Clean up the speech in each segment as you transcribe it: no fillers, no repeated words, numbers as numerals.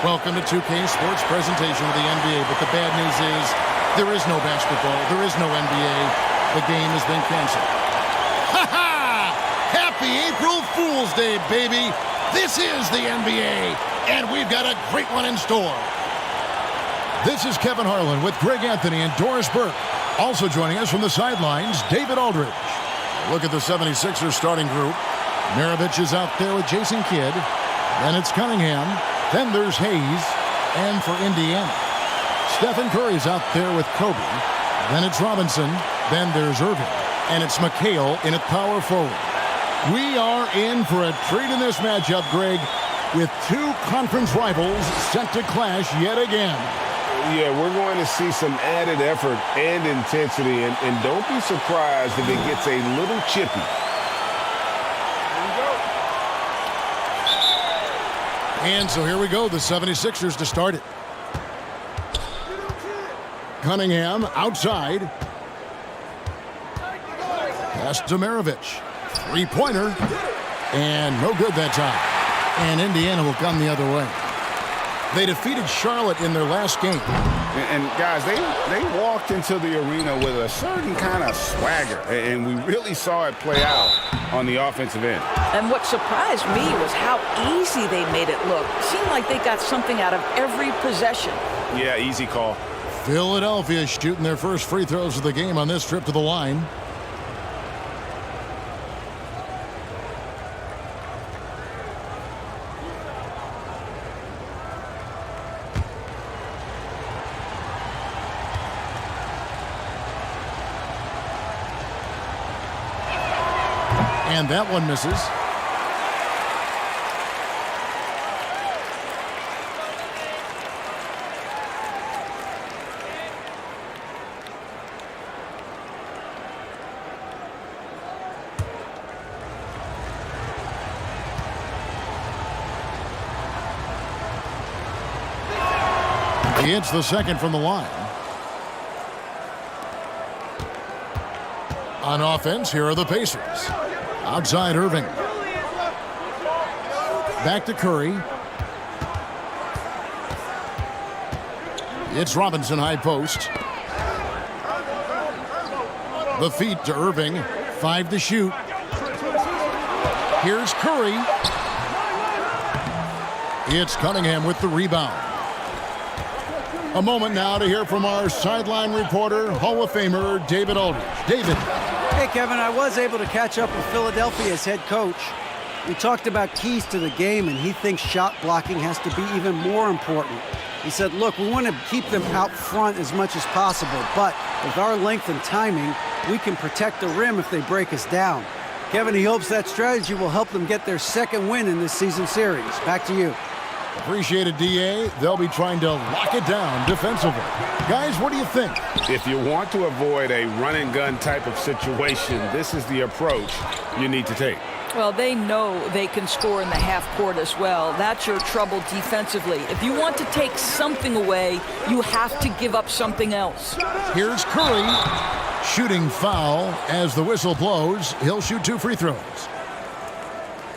Welcome to 2K Sports presentation of the NBA, but the bad news is there is no basketball, there is no NBA. The game has been canceled. Ha ha! Happy April Fool's Day, baby! This is the NBA, and we've got a great one in store. This is Kevin Harlan with Greg Anthony and Doris Burke. Also joining us from the sidelines, David Aldridge. Look at the 76ers starting group. Maravich is out there with Jason Kidd. Then it's Cunningham. Then there's Hayes. And for Indiana, Stephen Curry's out there with Kobe. Then it's Robinson. Then there's Irving. And it's McHale in at power forward. We are in for a treat in this matchup, Greg, with two conference rivals set to clash yet again. Yeah, we're going to see some added effort and intensity, and don't be surprised if it gets a little chippy. And so here we go, the 76ers to start it. Cunningham outside. Pass to Maravich. Three-pointer. And no good that time. And Indiana will come the other way. They defeated Charlotte in their last game. And guys, they walked into the arena with a certain kind of swagger, and we really saw it play out on the offensive end. And what surprised me was how easy they made it look. Seemed like they got something out of every possession. Yeah, easy call. Philadelphia shooting their first free throws of the game on this trip to the line. And that one misses. He hits the second from the line. On offense, here are the Pacers. Outside Irving. Back to Curry. It's Robinson high post. The feed to Irving. 5 to shoot. Here's Curry. It's Cunningham with the rebound. A moment now to hear from our sideline reporter, Hall of Famer David Aldridge. David. Hey, Kevin, I was able to catch up with Philadelphia's head coach. We talked about keys to the game, and he thinks shot blocking has to be even more important. He said, look, we want to keep them out front as much as possible, but with our length and timing, we can protect the rim if they break us down. Kevin, he hopes that strategy will help them get their second win in this season series. Back to you. Appreciate it, D.A. They'll be trying to lock it down defensively. Guys, what do you think? If you want to avoid a run-and-gun type of situation, this is the approach you need to take. Well, they know they can score in the half court as well. That's your trouble defensively. If you want to take something away, you have to give up something else. Here's Curry. Shooting foul as the whistle blows. He'll shoot 2 free throws.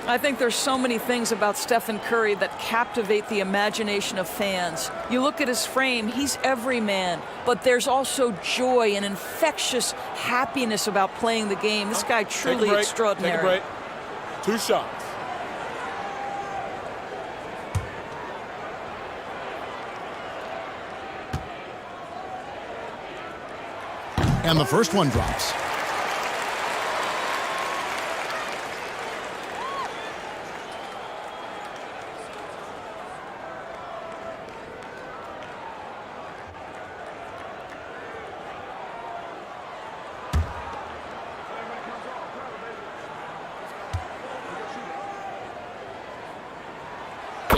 I think there's so many things about Stephen Curry that captivate the imagination of fans. You look at his frame, he's every man, but there's also joy and infectious happiness about playing the game. This guy truly extraordinary. Take a break. 2 shots. And the first one drops.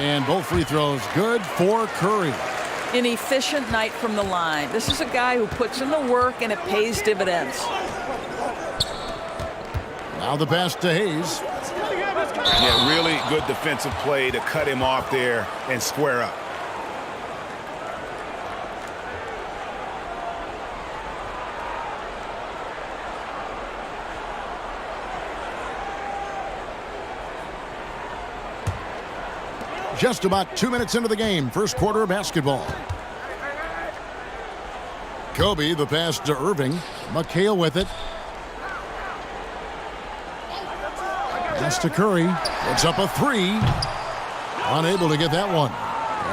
And both free throws good for Curry. An efficient night from the line. This is a guy who puts in the work and it pays dividends. Now the pass to Hayes. Yeah, really good defensive play to cut him off there and square up. Just about 2 minutes into the game, first quarter of basketball. Kobe, the pass to Irving. McHale with it. Pass to Curry. Puts up a three. Unable to get that one.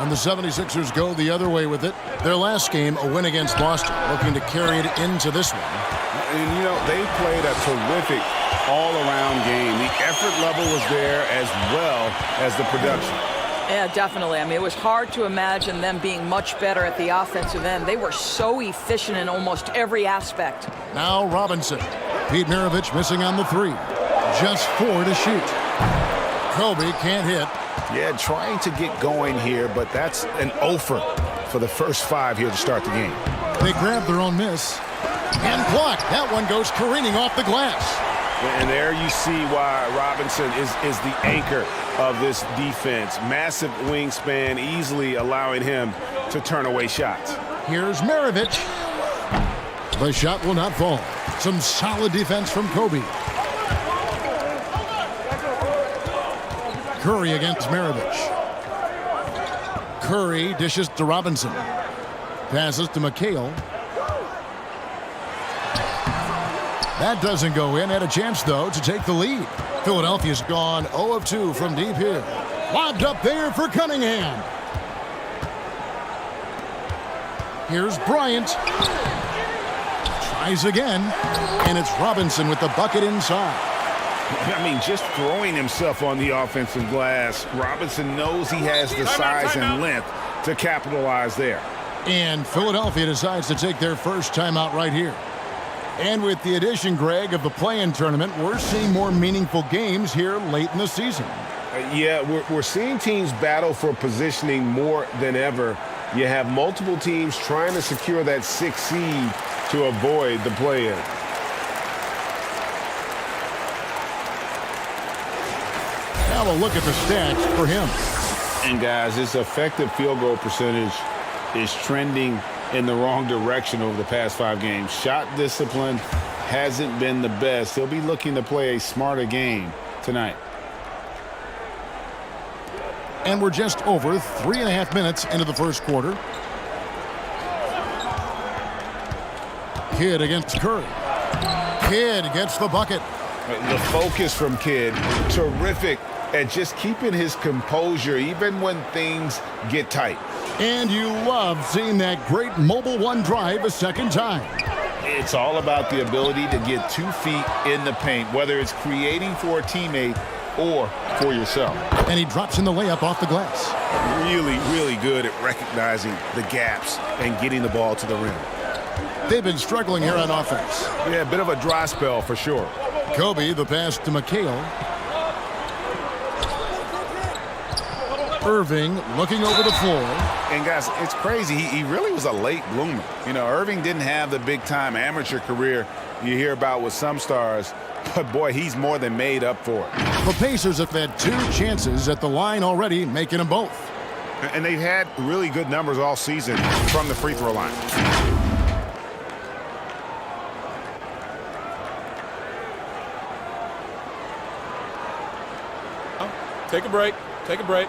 And the 76ers go the other way with it. Their last game, a win against Boston, looking to carry it into this one. And, you know, they played a terrific all-around game. The effort level was there as well as the production. Yeah, definitely. I mean, it was hard to imagine them being much better at the offensive end. They were so efficient in almost every aspect. Now Robinson. Pete Maravich missing on the three. Just 4 to shoot. Kobe can't hit. Yeah, trying to get going here, but that's an offer for the first 5 here to start the game. They grab their own miss. And blocked. That one goes careening off the glass. And there you see why Robinson is the anchor of this defense. Massive wingspan, easily allowing him to turn away shots. Here's Maravich. The shot will not fall. Some solid defense from Kobe. Curry against Maravich. Curry dishes to Robinson. Passes to McHale. That doesn't go in. Had a chance, though, to take the lead. Philadelphia's gone 0 of 2 from deep here. Lobbed up there for Cunningham. Here's Bryant. Tries again. And it's Robinson with the bucket inside. I mean, just throwing himself on the offensive glass. Robinson knows he has the size and length to capitalize there. And Philadelphia decides to take their first timeout right here. And with the addition, Greg, of the play-in tournament, we're seeing more meaningful games here late in the season. Yeah, we're seeing teams battle for positioning more than ever. You have multiple teams trying to secure that 6th seed to avoid the play-in. Now a look at the stats for him. And, guys, his effective field goal percentage is trending in the wrong direction over the past 5 games. Shot discipline hasn't been the best. He'll be looking to play a smarter game tonight. And we're just over 3.5 minutes into the first quarter. Kidd against Curry. Kidd gets the bucket. The focus from Kidd, terrific at just keeping his composure even when things get tight. And you love seeing that great mobile one drive a second time. It's all about the ability to get 2 feet in the paint, whether it's creating for a teammate or for yourself. And he drops in the layup off the glass. Really, really good at recognizing the gaps and getting the ball to the rim. They've been struggling here on offense. Yeah, a bit of a dry spell for sure. Kobe, the pass to McHale. Irving looking over the floor. And, guys, it's crazy. He really was a late bloomer. You know, Irving didn't have the big-time amateur career you hear about with some stars, but, boy, he's more than made up for it. The Pacers have had 2 chances at the line already, making them both. And they've had really good numbers all season from the free throw line. Take a break. Take a break.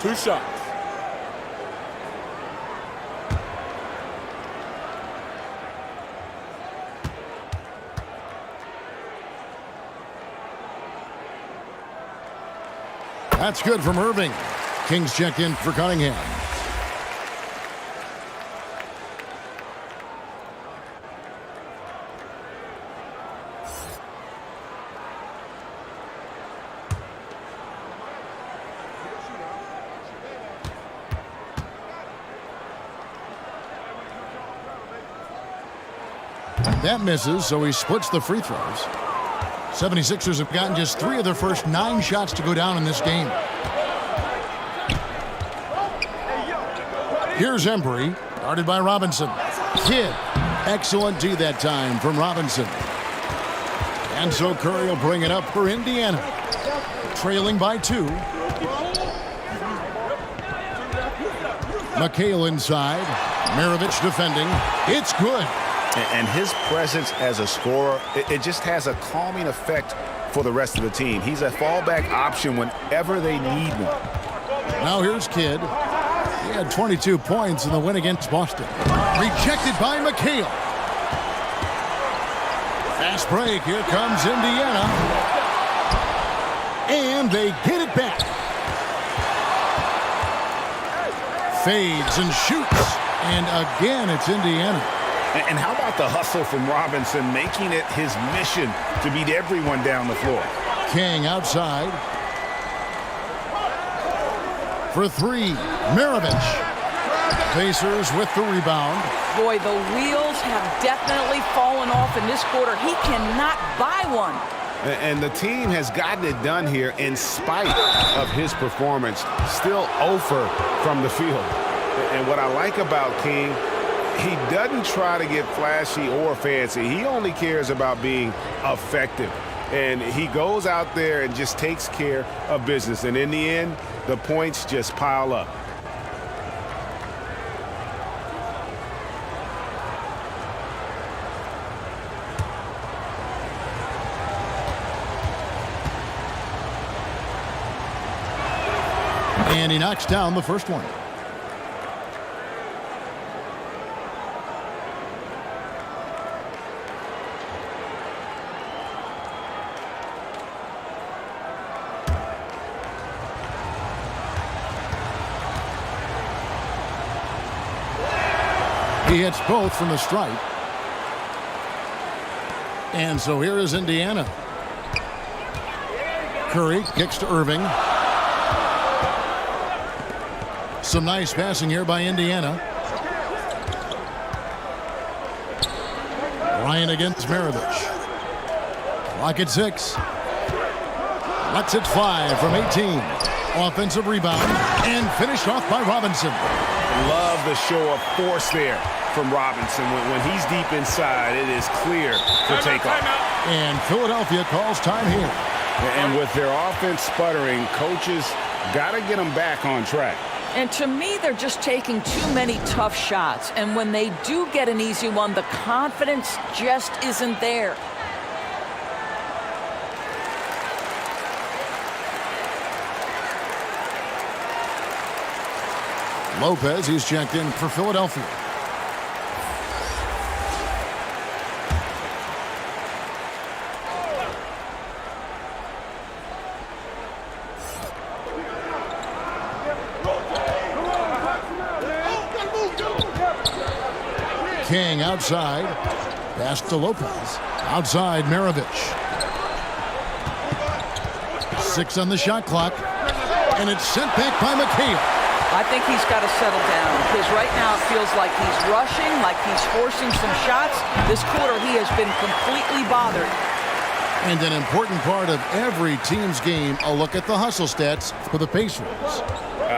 2 shots. That's good from Irving. Kings check in for Cunningham. That misses, so he splits the free throws. 76ers have gotten just 3 of their first 9 shots to go down in this game. Here's Embry, guarded by Robinson. Kidd, excellent D that time from Robinson. And so Curry will bring it up for Indiana. Trailing by 2. McHale inside. Maravich defending. It's good. And his presence as a scorer, it just has a calming effect for the rest of the team. He's a fallback option whenever they need one. Now here's Kidd. He had 22 points in the win against Boston. Rejected by McHale. Fast break. Here comes Indiana. And they get it back. Fades and shoots. And again, it's Indiana. And how about the hustle from Robinson, making it his mission to beat everyone down the floor? King outside. For three, Maravich. Pacers with the rebound. Boy, the wheels have definitely fallen off in this quarter. He cannot buy one. And the team has gotten it done here in spite of his performance. Still 0 from the field. And what I like about King, he doesn't try to get flashy or fancy. He only cares about being effective. And he goes out there and just takes care of business. And in the end, the points just pile up. And he knocks down the first one. He hits both from the stripe. And so here is Indiana. Curry kicks to Irving. Some nice passing here by Indiana. Bryant against Maravich. Clock at 6. Lets it fly from 18. Offensive rebound and finished off by Robinson. Love the show of force there from Robinson. When he's deep inside, it is clear to take off. And Philadelphia calls time here. And with their offense sputtering, coaches got to get them back on track. And to me, they're just taking too many tough shots. And when they do get an easy one, the confidence just isn't there. Lopez, he's checked in for Philadelphia. King outside. Pass to Lopez. Outside, Maravich. 6 on the shot clock. And it's sent back by McHale. I think he's got to settle down because right now it feels like he's rushing, like he's forcing some shots. This quarter he has been completely bothered. And an important part of every team's game, a look at the hustle stats for the Pacers.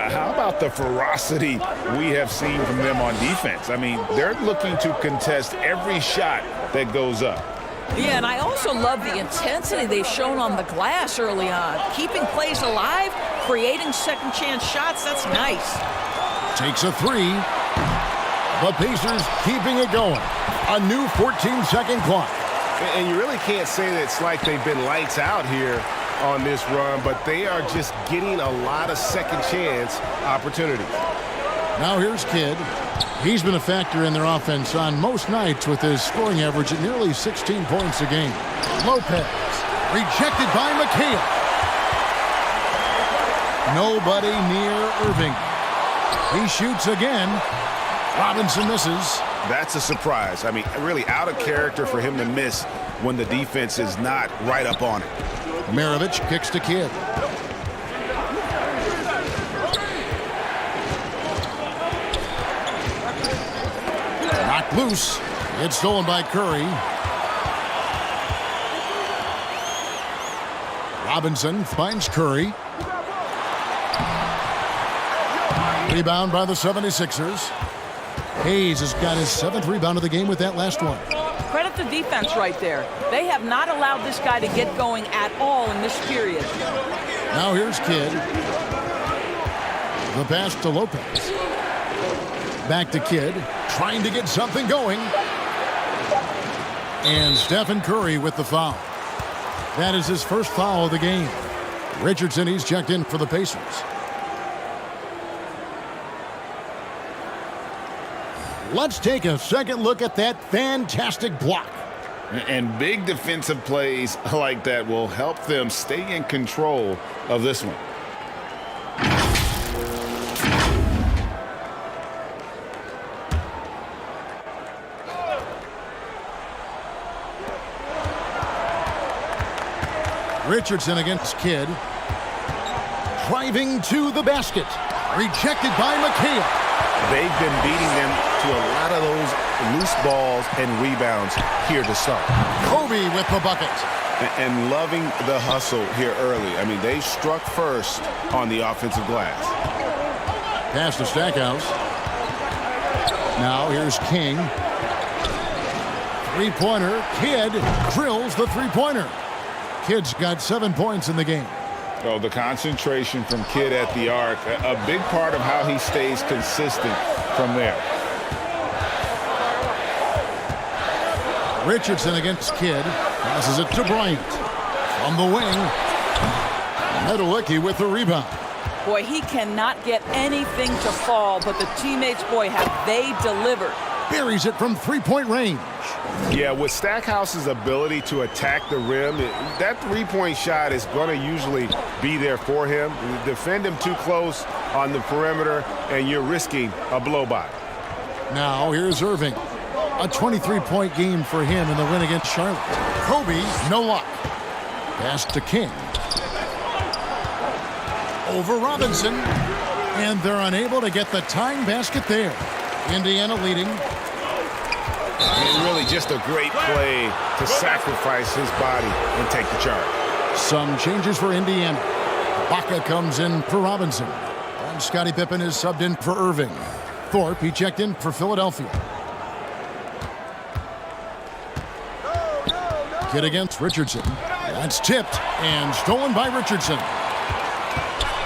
How about the ferocity we have seen from them on defense? I mean, they're looking to contest every shot that goes up. Yeah, and I also love the intensity they've shown on the glass early on. Keeping plays alive, creating second chance shots, that's nice. Takes a 3. The Pacers keeping it going. A new 14-second clock. And you really can't say that it's like they've been lights out here on this run, but they are just getting a lot of second chance opportunities. Now here's Kidd. He's been a factor in their offense on most nights with his scoring average at nearly 16 points a game. Lopez, rejected by McHale. Nobody near Irving. He shoots again. Robinson misses. That's a surprise. I mean, really out of character for him to miss when the defense is not right up on it. Maravich kicks to Kidd. Knocked loose. It's stolen by Curry. Robinson finds Curry. Rebound by the 76ers. Hayes has got his 7th rebound of the game with that last one. Credit the defense right there. They have not allowed this guy to get going at all in this period. Now here's Kidd. The pass to Lopez. Back to Kidd, trying to get something going. And Steph Curry with the foul. That is his first foul of the game. Richardson, he's checked in for the Pacers. Let's take a second look at that fantastic block. And big defensive plays like that will help them stay in control of this one. Richardson against Kidd. Driving to the basket. Rejected by McHale. They've been beating them to a lot of those loose balls and rebounds here to start. Kobe with the bucket. And loving the hustle here early. I mean, they struck first on the offensive glass. Pass to Stackhouse. Now here's King. Three-pointer. Kidd drills the three-pointer. Kidd's got 7 points in the game. Oh, the concentration from Kidd at the arc, a big part of how he stays consistent from there. Richardson against Kidd. Passes it to Bryant. From the wing. Medalicki with the rebound. Boy, he cannot get anything to fall, but the teammates, boy, have they delivered. Buries it from three-point range. Yeah, with Stackhouse's ability to attack the rim, that three-point shot is going to usually be there for him. Defend him too close on the perimeter, and you're risking a blow-by. Now here's Irving. A 23-point game for him in the win against Charlotte. Kobe, no luck. Pass to King. Over Robinson. And they're unable to get the tying basket there. Indiana leading. And really just a great play to sacrifice his body and take the charge. Some changes for Indiana. Baca comes in for Robinson. And Scottie Pippen is subbed in for Irving. Thorpe, he checked in for Philadelphia. Kidd against Richardson. That's tipped and stolen by Richardson.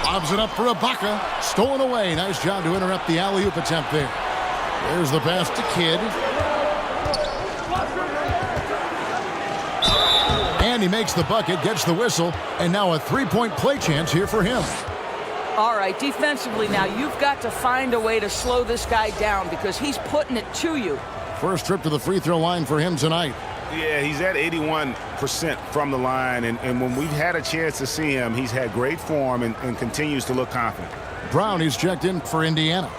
Lobs it up for Ibaka. Stolen away. Nice job to interrupt the alley-oop attempt there. There's the pass to Kidd. And he makes the bucket, gets the whistle, and now a three-point play chance here for him. All right, defensively now, you've got to find a way to slow this guy down because he's putting it to you. First trip to the free throw line for him tonight. Yeah, he's at 81% from the line, and when we've had a chance to see him, he's had great form and continues to look confident. Brown, he's checked in for Indiana.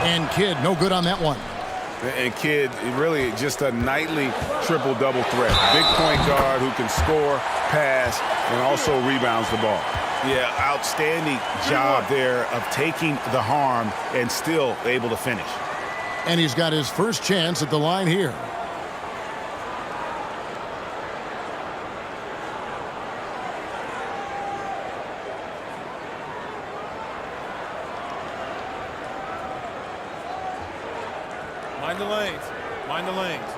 And Kidd, no good on that one. And Kidd, really just a nightly triple-double threat. Big point guard who can score, pass, and also rebounds the ball. Yeah, outstanding job there of taking the harm and still able to finish. And he's got his first chance at the line here. Mind the lanes. Mind the lanes.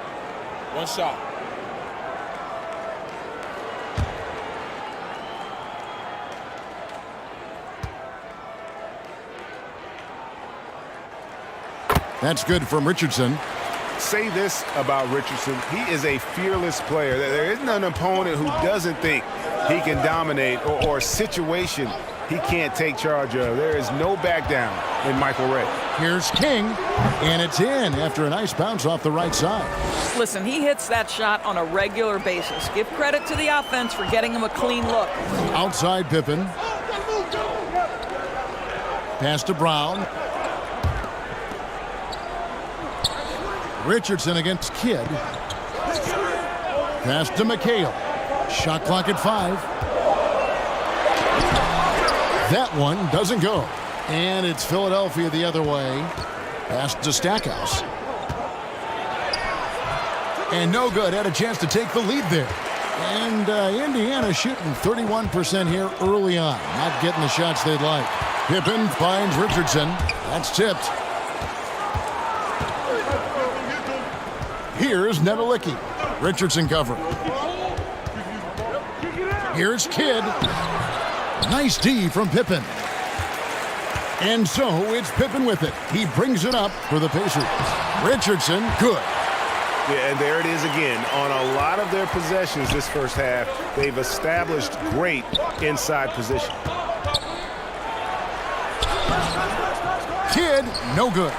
One shot. That's good from Richardson. Say this about Richardson. He is a fearless player. There isn't an opponent who doesn't think he can dominate or a situation he can't take charge of. There is no back down in Michael Ray. Here's King, and it's in after a nice bounce off the right side. Listen, he hits that shot on a regular basis. Give credit to the offense for getting him a clean look. Outside Pippen. Pass to Brown. Richardson against Kidd. Pass to McHale. Shot clock at 5. That one doesn't go. And it's Philadelphia the other way. Pass to Stackhouse. And no good. Had a chance to take the lead there. And Indiana shooting 31% here early on. Not getting the shots they'd like. Pippen finds Richardson. That's tipped. Here's Medalicki. Richardson covering. Here's Kidd. Nice D from Pippen. And so it's Pippen with it. He brings it up for the Pacers. Richardson, good. Yeah, and there it is again. On a lot of their possessions this first half, they've established great inside position. Kid, no good.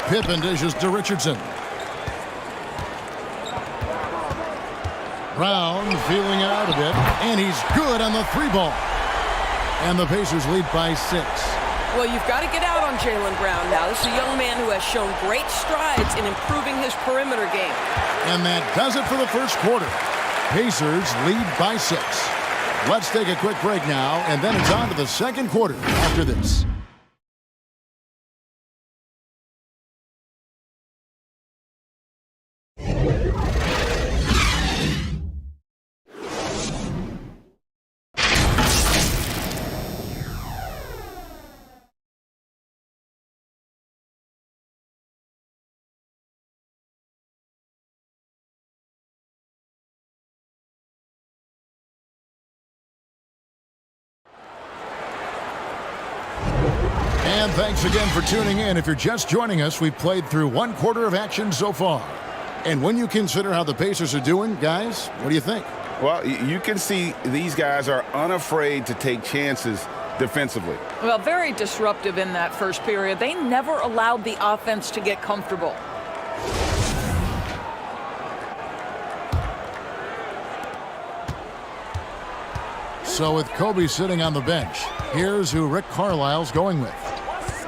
Pippen dishes to Richardson. Brown feeling out a bit, and he's good on the 3-ball. And the Pacers lead by 6. Well, you've got to get out on Jaylen Brown now. This is a young man who has shown great strides in improving his perimeter game. And that does it for the first quarter. Pacers lead by 6. Let's take a quick break now, and then it's on to the second quarter after this. And thanks again for tuning in. If you're just joining us, we've played through one quarter of action so far. And when you consider how the Pacers are doing, guys, what do you think? Well, you can see these guys are unafraid to take chances defensively. Well, very disruptive in that first period. They never allowed the offense to get comfortable. So with Kobe sitting on the bench, here's who Rick Carlisle's going with.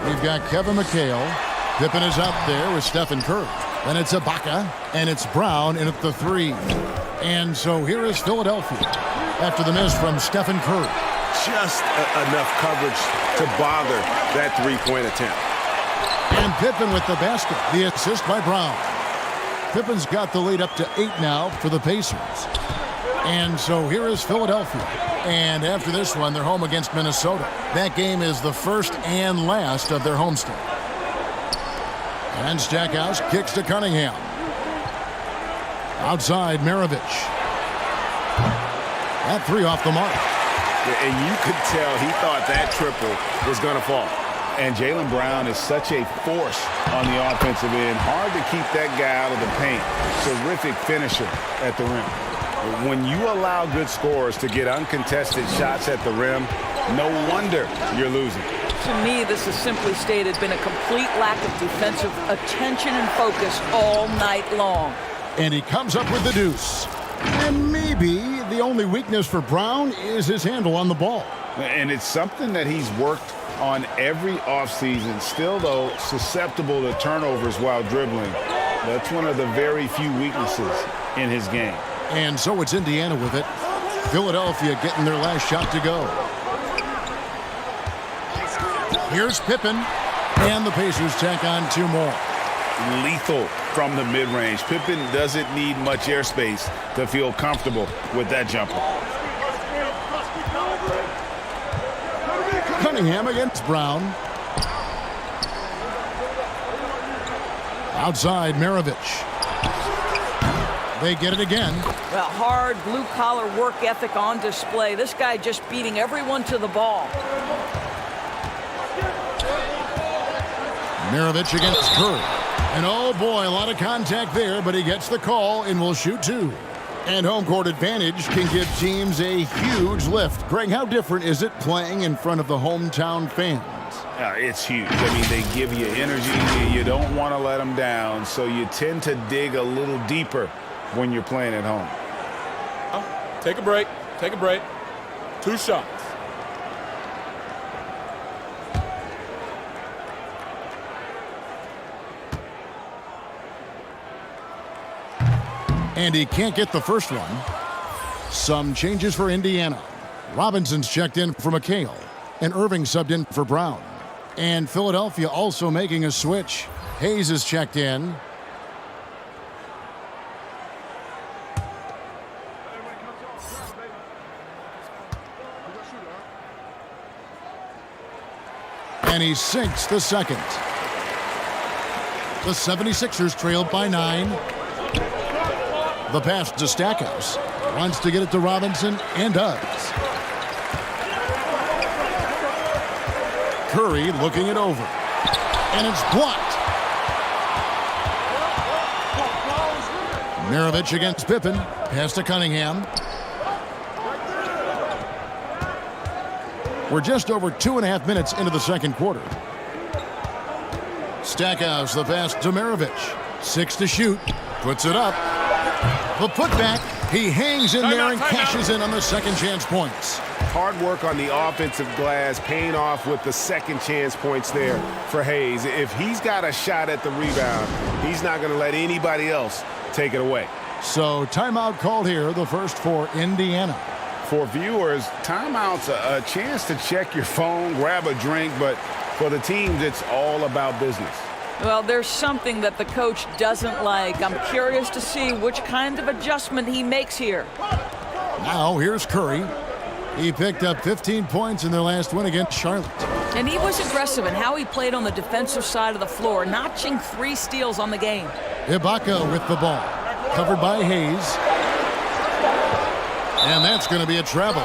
We've got Kevin McHale. Pippen is out there with Steph and Curry. Then it's Ibaka, and it's Brown in at the 3. And so here is Philadelphia after the miss from Stephen Curry. Just enough coverage to bother that three-point attempt. And Pippen with the basket, the assist by Brown. Pippen's got the lead up to 8 now for the Pacers. And so here is Philadelphia. And after this one, they're home against Minnesota. That game is the first and last of their homestand. And Stackhouse kicks to Cunningham. Outside, Maravich. That 3 off the mark. Yeah, and you could tell he thought that triple was going to fall. And Jaylen Brown is such a force on the offensive end. Hard to keep that guy out of the paint. Terrific finisher at the rim. When you allow good scorers to get uncontested shots at the rim, no wonder you're losing. To me, this is simply stated been a complete lack of defensive attention and focus all night long. And he comes up with the deuce. And maybe the only weakness for Brown is his handle on the ball. And it's something that he's worked on every offseason. Still, though, susceptible to turnovers while dribbling. That's one of the very few weaknesses in his game. And so it's Indiana with it. Philadelphia getting their last shot to go. Here's Pippen. And the Pacers tack on 2 more. Lethal from the mid-range. Pippen doesn't need much airspace to feel comfortable with that jumper. Cunningham against Brown. Outside, Maravich. They get it again. Well, hard blue-collar work ethic on display. This guy just beating everyone to the ball. Maravich against Curry. And oh boy, a lot of contact there, but he gets the call and will shoot 2. And home court advantage can give teams a huge lift. Greg, how different is it playing in front of the hometown fans? It's huge. I mean, they give you energy. You don't want to let them down, so you tend to dig a little deeper when you're playing at home. Take a break. Take a break. 2 shots. And he can't get the first one. Some changes for Indiana. Robinson's checked in for McHale. And Irving subbed in for Brown. And Philadelphia also making a switch. Hayes is checked in. And he sinks the second. The 76ers trailed by 9. The pass to Stackhouse. Wants to get it to Robinson and does. Curry looking it over. And it's blocked. Maravich against Pippen. Pass to Cunningham. We're just over 2.5 minutes into the second quarter. Stackhouse, the pass to Maravich. 6 to shoot. Puts it up. The putback. He hangs in there and cashes in on the second chance points. Hard work on the offensive glass, paying off with the second chance points there for Hayes. If he's got a shot at the rebound, he's not going to let anybody else take it away. So timeout called here, the first for Indiana. For viewers, timeout's a chance to check your phone, grab a drink, but for the teams, it's all about business. Well, there's something that the coach doesn't like. I'm curious to see which kind of adjustment he makes here. Now here's Curry. He picked up 15 points in their last win against Charlotte. And he was aggressive in how he played on the defensive side of the floor, notching 3 steals on the game. Ibaka with the ball. Covered by Hayes. And that's going to be a travel.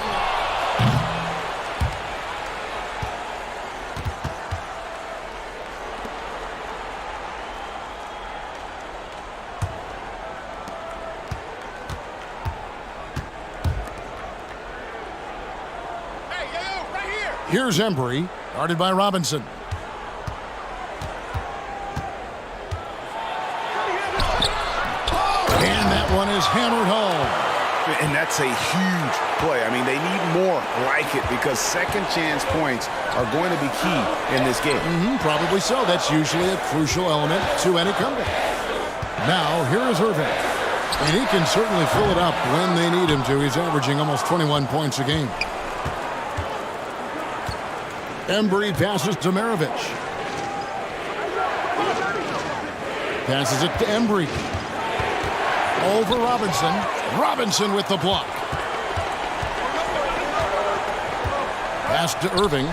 Here's Embry, guarded by Robinson. And that one is hammered home. And that's a huge play. I mean, they need more like it because second chance points are going to be key in this game. Probably so. That's usually a crucial element to any comeback. Now, here is Irving. And he can certainly fill it up when they need him to. He's averaging almost 21 points a game. Embry passes to Maravich. Passes it to Embry. Over Robinson. Robinson with the block. Pass to Irving.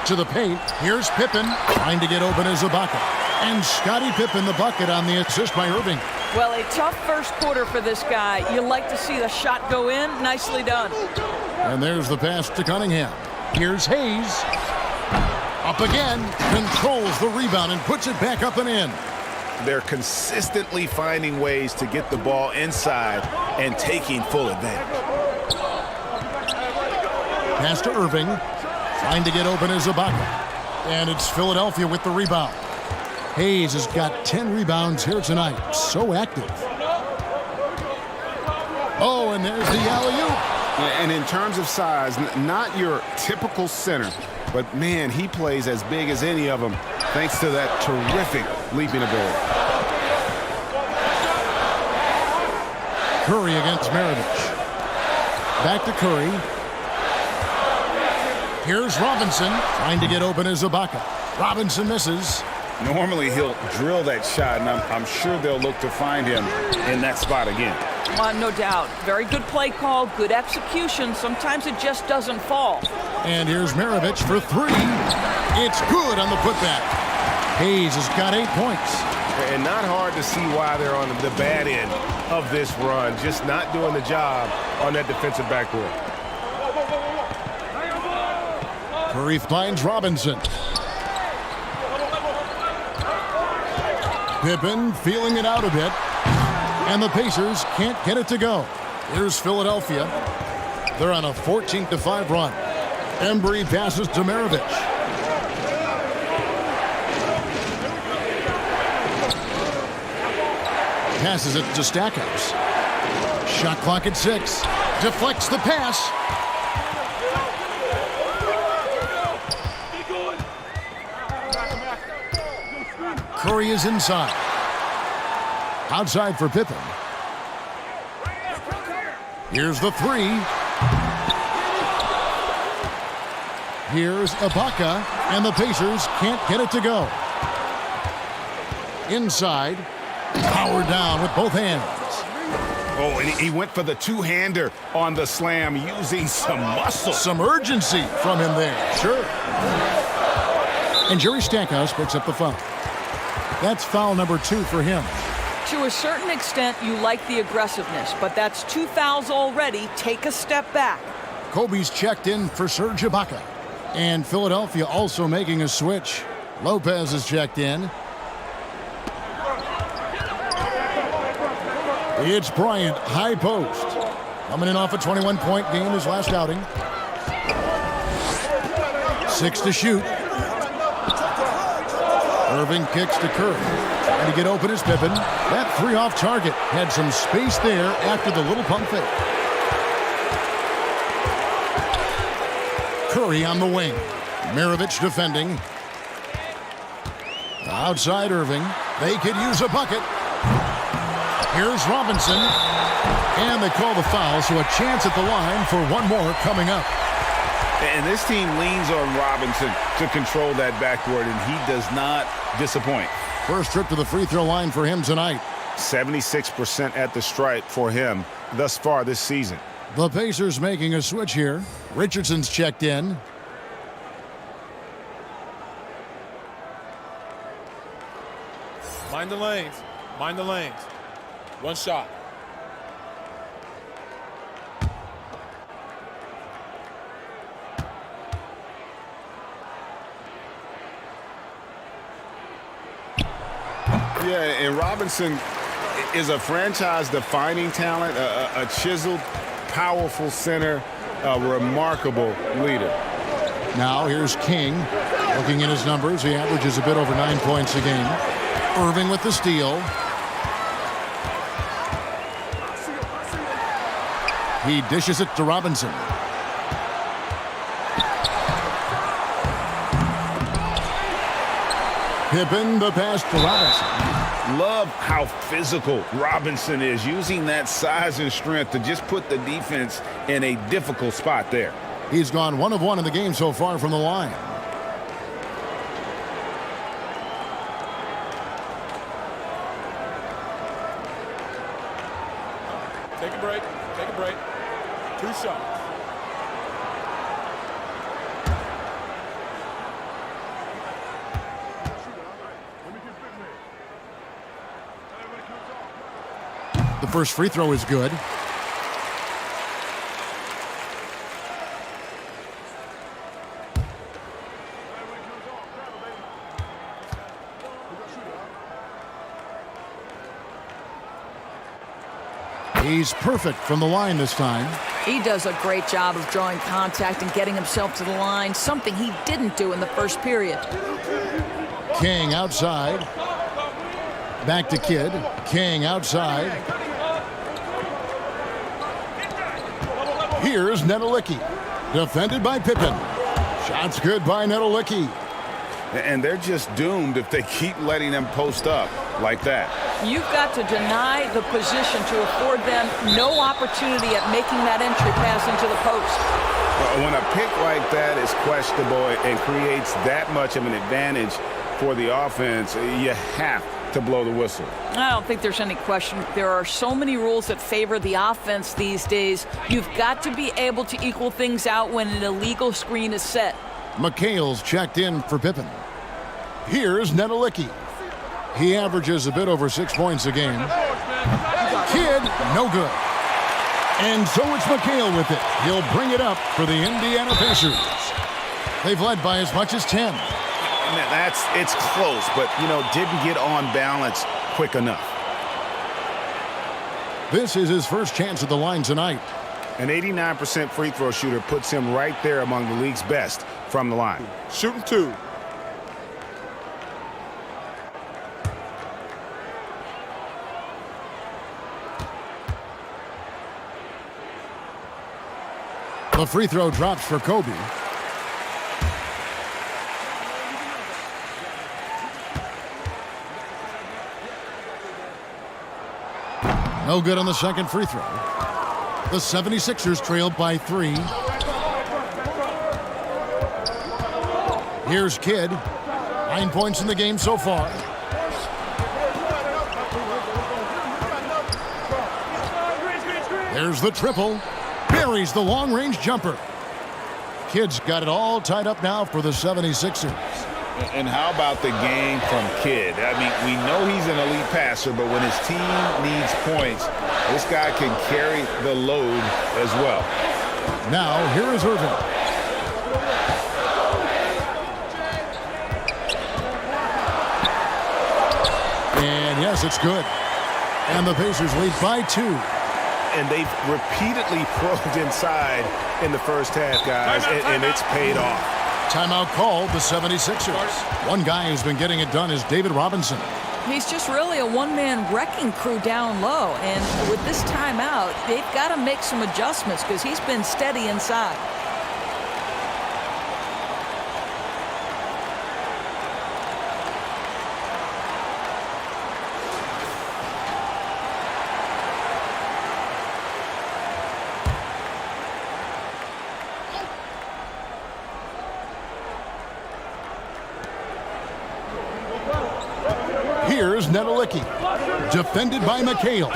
To the paint. Here's Pippen. Trying to get open as Ibaka. And Scottie Pippen the bucket on the assist by Irving. Well, a tough first quarter for this guy. You like to see the shot go in. Nicely done. And there's the pass to Cunningham. Here's Hayes. Up again. Controls the rebound and puts it back up and in. They're consistently finding ways to get the ball inside and taking full advantage. Pass to Irving. Trying to get open as Ibaka. And it's Philadelphia with the rebound. Hayes has got 10 rebounds here tonight. So active. Oh, and there's the alley-oop. And in terms of size, not your typical center, but man, he plays as big as any of them thanks to that terrific leaping ability. Curry against Maravich. Back to Curry. Here's Robinson trying to get open as Ibaka. Robinson misses. Normally he'll drill that shot, and I'm sure they'll look to find him in that spot again. No doubt. Very good play call, good execution. Sometimes it just doesn't fall. And here's Maravich for 3. It's good on the putback. Hayes has got 8 points. And not hard to see why they're on the bad end of this run, just not doing the job on that defensive backboard. Curry finds Robinson. Pippen feeling it out a bit. And the Pacers can't get it to go. Here's Philadelphia. They're on a 14-5 run. Embry passes to Maravich. Passes it to Stackhouse. Shot clock at 6. Deflects the pass. Curry is inside. Outside for Pippen. Here's the 3. Here's Ibaka, and the Pacers can't get it to go. Inside, powered down with both hands. Oh, and he went for the two-hander on the slam using some muscle. Some urgency from him there. Sure. And Jerry Stackhouse picks up the foul. That's foul number 2 for him. To a certain extent, you like the aggressiveness, but that's 2 fouls already. Take a step back. Kobe's checked in for Serge Ibaka. And Philadelphia also making a switch. Lopez is checked in. It's Bryant, high post. Coming in off a 21-point game his last outing. 6 to shoot. Irving kicks to Curry. Trying to get open is Pippen. That 3 off target had some space there after the little pump fake. Curry on the wing. Maravich defending. Outside Irving. They could use a bucket. Here's Robinson. And they call the foul, so a chance at the line for one more coming up. And this team leans on Robinson to control that backboard, and he does not disappoint. First trip to the free throw line for him tonight. 76% at the stripe for him thus far this season. The Pacers making a switch here. Richardson's checked in. Mind the lanes. Mind the lanes. One shot. Yeah, and Robinson is a franchise-defining talent, a chiseled, powerful center, a remarkable leader. Now here's King. Looking at his numbers, he averages a bit over 9 points a game. Irving with the steal. He dishes it to Robinson. Pippen the pass to Robinson. Love how physical Robinson is, using that size and strength to just put the defense in a difficult spot there. He's gone 1 of 1 in the game so far from the line. Take a break. Take a break. 2 shots. The first free throw is good. He's perfect from the line this time. He does a great job of drawing contact and getting himself to the line, something he didn't do in the first period. King outside. Back to Kidd. King outside. Here's Nedelicki. Defended by Pippen. Shots good by Nedelicki. And they're just doomed if they keep letting them post up like that. You've got to deny the position to afford them no opportunity at making that entry pass into the post. When a pick like that is questionable and creates that much of an advantage for the offense, you have to blow the whistle. I don't think there's any question. There are so many rules that favor the offense these days. You've got to be able to equal things out when an illegal screen is set. McHale's checked in for Pippen. Here's Nedelicki. He averages a bit over 6 points a game. Kidd, no good. And so it's McHale with it. He'll bring it up for the Indiana Pacers. They've led by as much as 10. It's close, but, didn't get on balance quick enough. This is his first chance at the line tonight. An 89% free throw shooter puts him right there among the league's best from the line. Shooting 2. The free throw drops for Kobe. No good on the second free throw. The 76ers trailed by 3. Here's Kidd. 9 points in the game so far. There's the triple. Buries the long-range jumper. Kidd's got it all tied up now for the 76ers. And how about the game from Kidd? I mean, we know he's an elite passer, but when his team needs points, this guy can carry the load as well. Now, here is Irving. And yes, it's good. And the Pacers lead by 2. And they've repeatedly probed inside in the first half, guys, and it's paid off. Timeout called the 76ers. One guy who's been getting it done is David Robinson. He's just really a one-man wrecking crew down low. And with this timeout, they've got to make some adjustments because he's been steady inside. Here's Nedelicki, defended by McHale.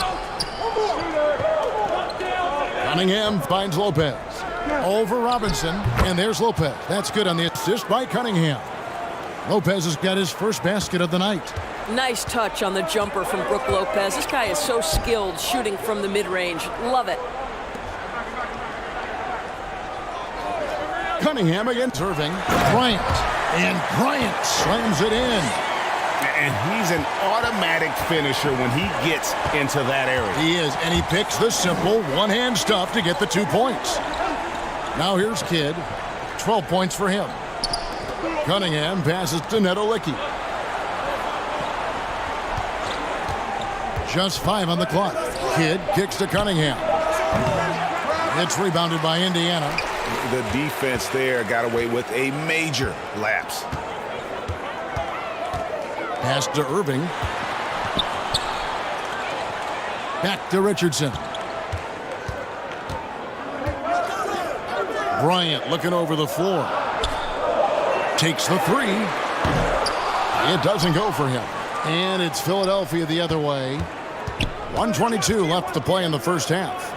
Cunningham finds Lopez. Over Robinson, and there's Lopez. That's good on the assist by Cunningham. Lopez has got his first basket of the night. Nice touch on the jumper from Brook Lopez. This guy is so skilled shooting from the mid-range. Love it. Cunningham against Irving. Bryant. And Bryant slams it in. And he's an automatic finisher when he gets into that area. He is, and he picks the simple one-hand stuff to get the 2 points. Now here's Kidd. 12 points for him. Cunningham passes to Nedelicki. Just 5 on the clock. Kidd kicks to Cunningham. It's rebounded by Indiana. The defense there got away with a major lapse. Pass to Irving. Back to Richardson. Bryant looking over the floor. Takes the 3. It doesn't go for him. And it's Philadelphia the other way. 1:22 left to play in the first half.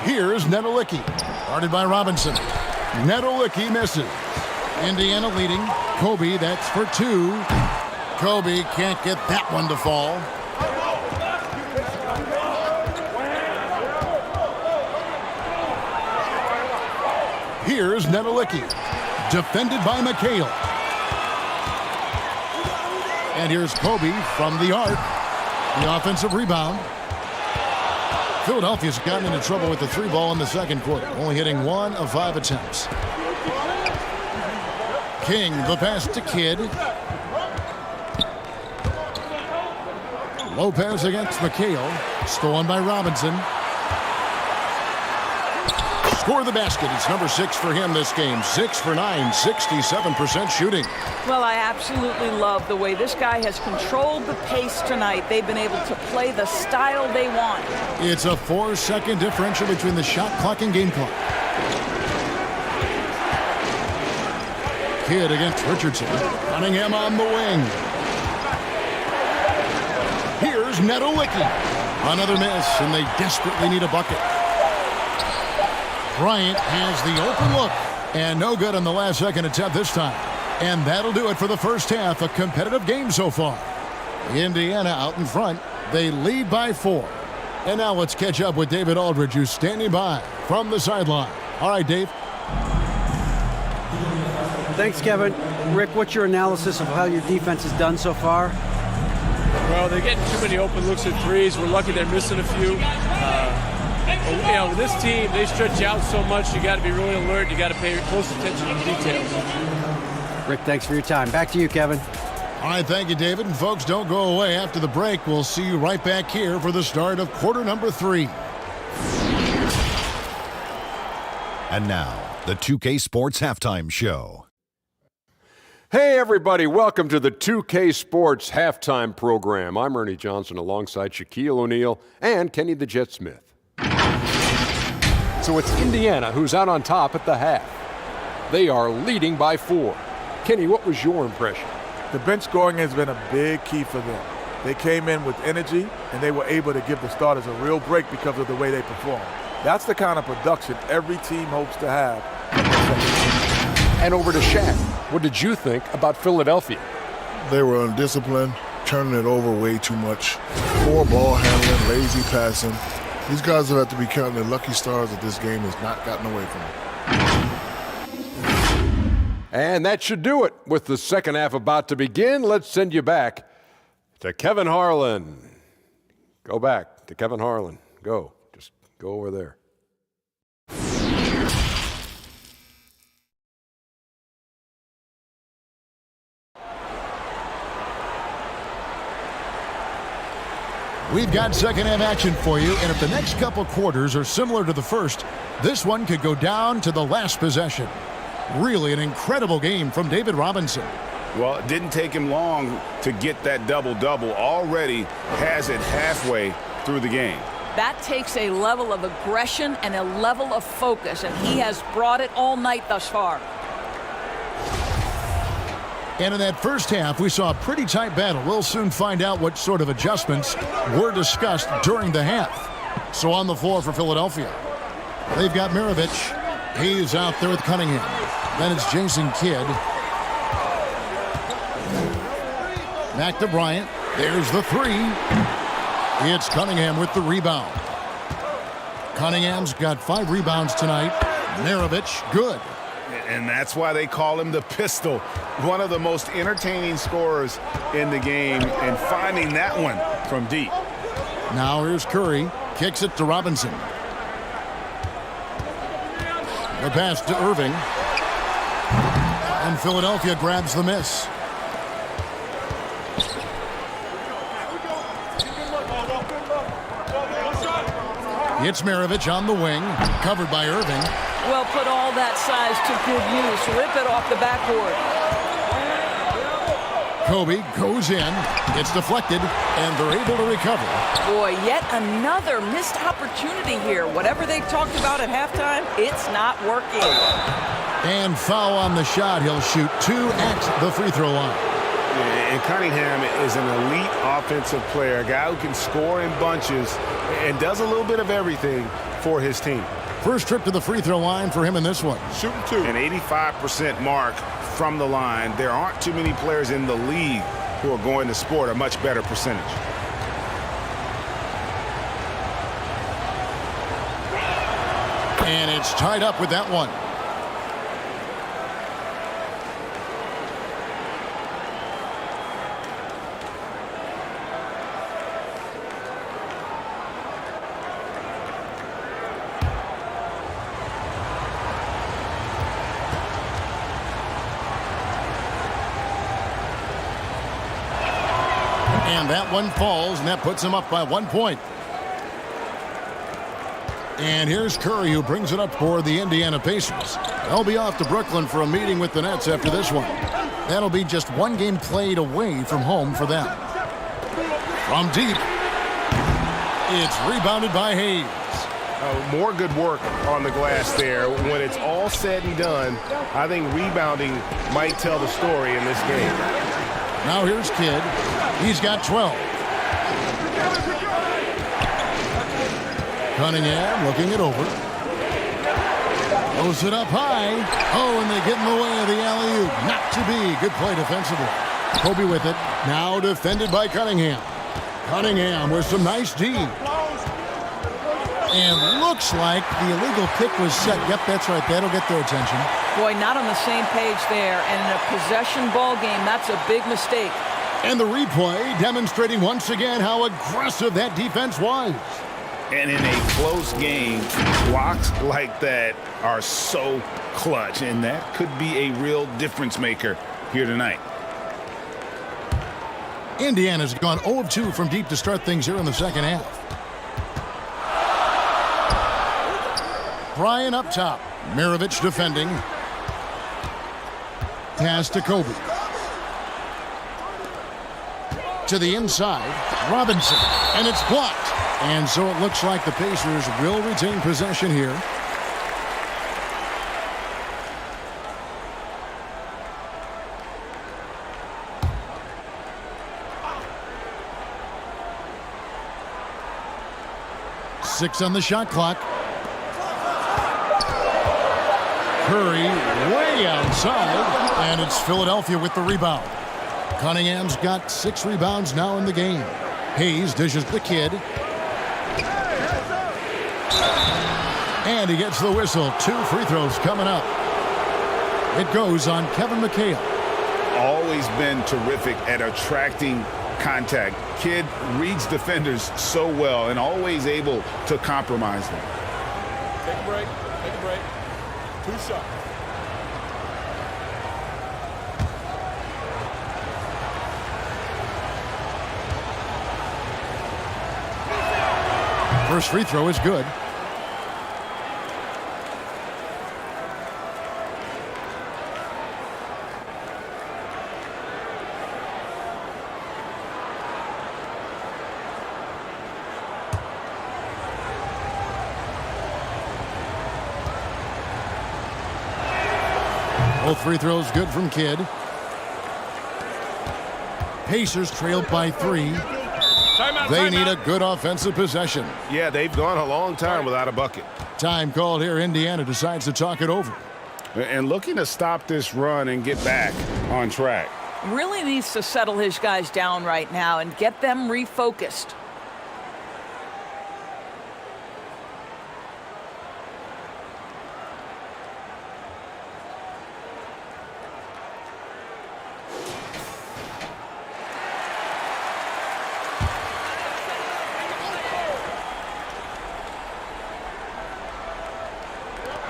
Here's Nedelicki. Guarded by Robinson. Nedelicki misses. Indiana leading. Kobe, that's for 2. Kobe can't get that one to fall. Here's Nedelicki. Defended by McHale. And here's Kobe from the arc. The offensive rebound. Philadelphia's gotten into trouble with the 3 ball in the second quarter, only hitting 1 of 5 attempts. King, the pass to Kidd. Lopez against McHale. Stolen by Robinson. Score the basket. It's number 6 for him this game. 6 for 9, 67% shooting. Well, I absolutely love the way this guy has controlled the pace tonight. They've been able to play the style they want. It's a 4-second differential between the shot clock and game clock. Kidd against Richardson. Cunningham on the wing. Here's Nedelicki. Another miss, and they desperately need a bucket. Bryant has the open look, and no good on the last second attempt this time. And that'll do it for the first half. A competitive game so far. Indiana out in front. They lead by 4. And now let's catch up with David Aldridge, who's standing by from the sideline. All right, Dave. Thanks, Kevin. Rick, what's your analysis of how your defense has done so far? Well, they're getting too many open looks at threes. We're lucky they're missing a few. With this team, they stretch out so much. You got to be really alert. You got to pay close attention to the details. Rick, thanks for your time. Back to you, Kevin. All right, thank you, David. And folks, don't go away. After the break, we'll see you right back here for the start of quarter number 3. And now, the 2K Sports Halftime Show. Hey, everybody. Welcome to the 2K Sports Halftime Program. I'm Ernie Johnson alongside Shaquille O'Neal and Kenny the Jet Smith. So it's Indiana who's out on top at the half. They are leading by 4. Kenny, what was your impression? The bench scoring has been a big key for them. They came in with energy, and they were able to give the starters a real break because of the way they performed. That's the kind of production every team hopes to have. And over to Shaq. What did you think about Philadelphia? They were undisciplined, turning it over way too much. Poor ball handling, lazy passing. These guys will have to be counting their lucky stars that this game has not gotten away from them. And that should do it. With the second half about to begin, let's send you back to Kevin Harlan. Go back to Kevin Harlan. Go. Just go over there. We've got second half action for you, and if the next couple quarters are similar to the first, this one could go down to the last possession. Really an incredible game from David Robinson. Well, it didn't take him long to get that double-double. Already has it halfway through the game. That takes a level of aggression and a level of focus, and he has brought it all night thus far. And in that first half, we saw a pretty tight battle. We'll soon find out what sort of adjustments were discussed during the half. So on the floor for Philadelphia, they've got Maravich. He's out there with Cunningham. Then it's Jason Kidd. Back to Bryant. There's the three. It's Cunningham with the rebound. Cunningham's got 5 rebounds tonight. Maravich, good. And that's why they call him the pistol. One of the most entertaining scorers in the game, and finding that one from deep. Now here's Curry. Kicks it to Robinson. The pass to Irving. And Philadelphia grabs the miss. It's Maravich on the wing, covered by Irving. Well, put all that size to good use. Rip it off the backboard. Kobe goes in. It's deflected, and they're able to recover. Boy, yet another missed opportunity here. Whatever they talked about at halftime, it's not working. And foul on the shot. He'll shoot 2 at the free throw line. And Cunningham is an elite offensive player, a guy who can score in bunches and does a little bit of everything for his team. First trip to the free throw line for him in this one. Shooting 2. An 85% mark from the line. There aren't too many players in the league who are going to sport a much better percentage. And it's tied up with that one. And that one falls, and that puts him up by 1 point. And here's Curry, who brings it up for the Indiana Pacers. They'll be off to Brooklyn for a meeting with the Nets after this one. That'll be just one game played away from home for them. From deep, it's rebounded by Hayes. More good work on the glass there. When it's all said and done, I think rebounding might tell the story in this game. Now here's Kidd. He's got 12. Cunningham looking it over. Throws it up high. Oh, and they get in the way of the alley-oop. Not to be. Good play defensively. Kobe with it. Now defended by Cunningham. Cunningham with some nice D. And looks like the illegal pick was set. Yep, that's right. That'll get their attention. Boy, not on the same page there. And in a possession ball game, that's a big mistake. And the replay demonstrating once again how aggressive that defense was. And in a close game, blocks like that are so clutch, and that could be a real difference maker here tonight. Indiana's gone 0 of 2 from deep to start things here in the second half. Bryant up top. Maravich defending. Pass to Kobe. To the inside. Robinson. And it's blocked. And so it looks like the Pacers will retain possession here. Six on the shot clock. Curry way outside, and it's Philadelphia with the rebound. Cunningham's got 6 rebounds now in the game. Hayes dishes the Kid. And he gets the whistle. 2 free throws coming up. It goes on Kevin McHale. Always been terrific at attracting contact. Kidd reads defenders so well and always able to compromise them. Take a break. Take a break. 2 shots. First free throw is good. Both free throws good from Kidd. Pacers trailed by 3. They need a good offensive possession. Yeah, they've gone a long time without a bucket. Time called here. Indiana decides to talk it over. And looking to stop this run and get back on track. Really needs to settle his guys down right now and get them refocused.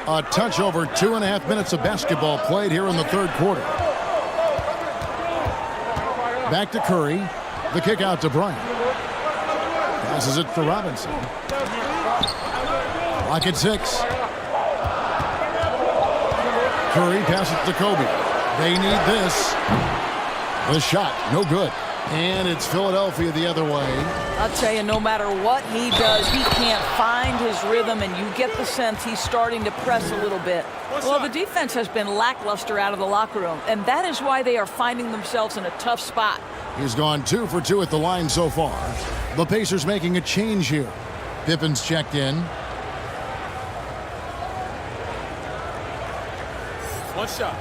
A touch over 2.5 minutes of basketball played here in the third quarter. Back to Curry. The kick out to Bryant. Passes it to Robinson. Clock at 6. Curry passes to Kobe. They need this. The shot, no good. And it's Philadelphia the other way. I'll tell you, no matter what he does, he can't find his rhythm, and you get the sense he's starting to press a little bit. Well, the defense has been lackluster out of the locker room, and that is why they are finding themselves in a tough spot. He's gone 2 for 2 at the line so far. The Pacers making a change here. Pippen's checked in. 1 shot.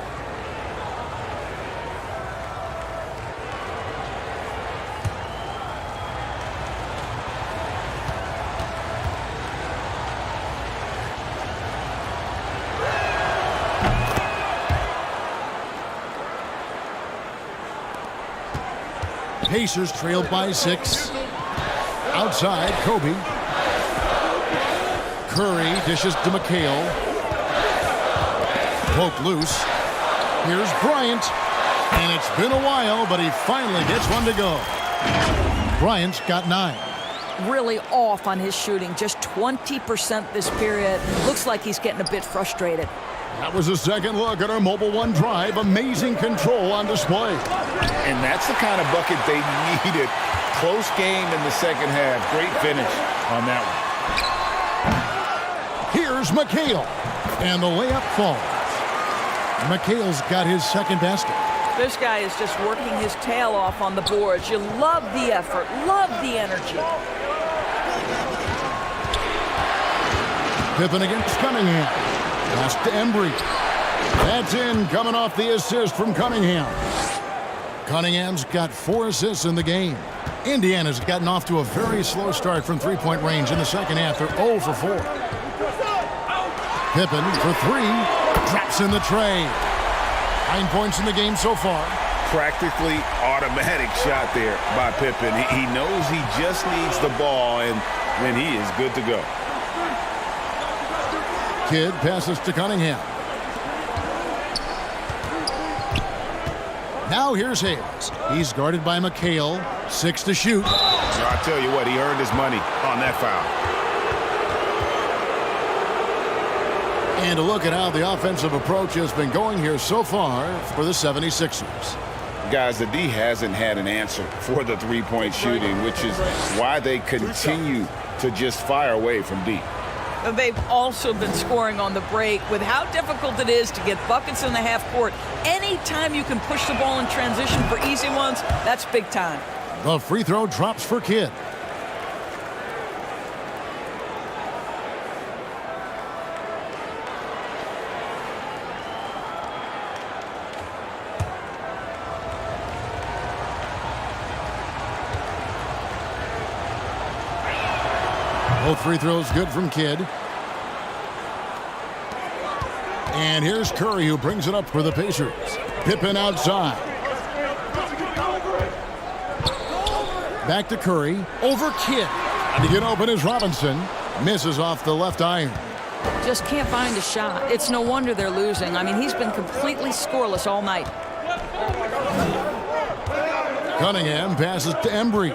Pacers trailed by 6. Outside, Kobe. Curry dishes to McHale. Poke loose. Here's Bryant. And it's been a while, but he finally gets one to go. Bryant's got 9. Really off on his shooting. Just 20% this period. Looks like he's getting a bit frustrated. That was a second look at our Mobile One drive. Amazing control on display. And that's the kind of bucket they needed. Close game in the second half. Great finish on that one. Here's McHale. And the layup falls. McHale's got his second basket. This guy is just working his tail off on the boards. You love the effort, love the energy. Pippen against Cunningham. Pass to Embry. That's in, coming off the assist from Cunningham. Cunningham's got 4 assists in the game. Indiana's gotten off to a very slow start from three-point range in the second half. They're 0 for 4. Pippen for 3. Drops in the tray. 9 points in the game so far. Practically automatic shot there by Pippen. He knows he just needs the ball, and then he is good to go. Kidd passes to Cunningham. Now here's Hayes. He's guarded by McHale. 6 to shoot. I'll tell you what, he earned his money on that foul. And a look at how the offensive approach has been going here so far for the 76ers. Guys, the D hasn't had an answer for the three-point shooting, which is why they continue to just fire away from deep. They've also been scoring on the break. With how difficult it is to get buckets in the half court, anytime you can push the ball in transition for easy ones, that's big time. The free throw drops for Kidd. Both free throws good from Kidd. And here's Curry, who brings it up for the Pacers. Pippen outside. Back to Curry. Over Kidd. And to get open is Robinson. Misses off the left iron. Just can't find a shot. It's no wonder they're losing. I mean, he's been completely scoreless all night. Cunningham passes to Embry.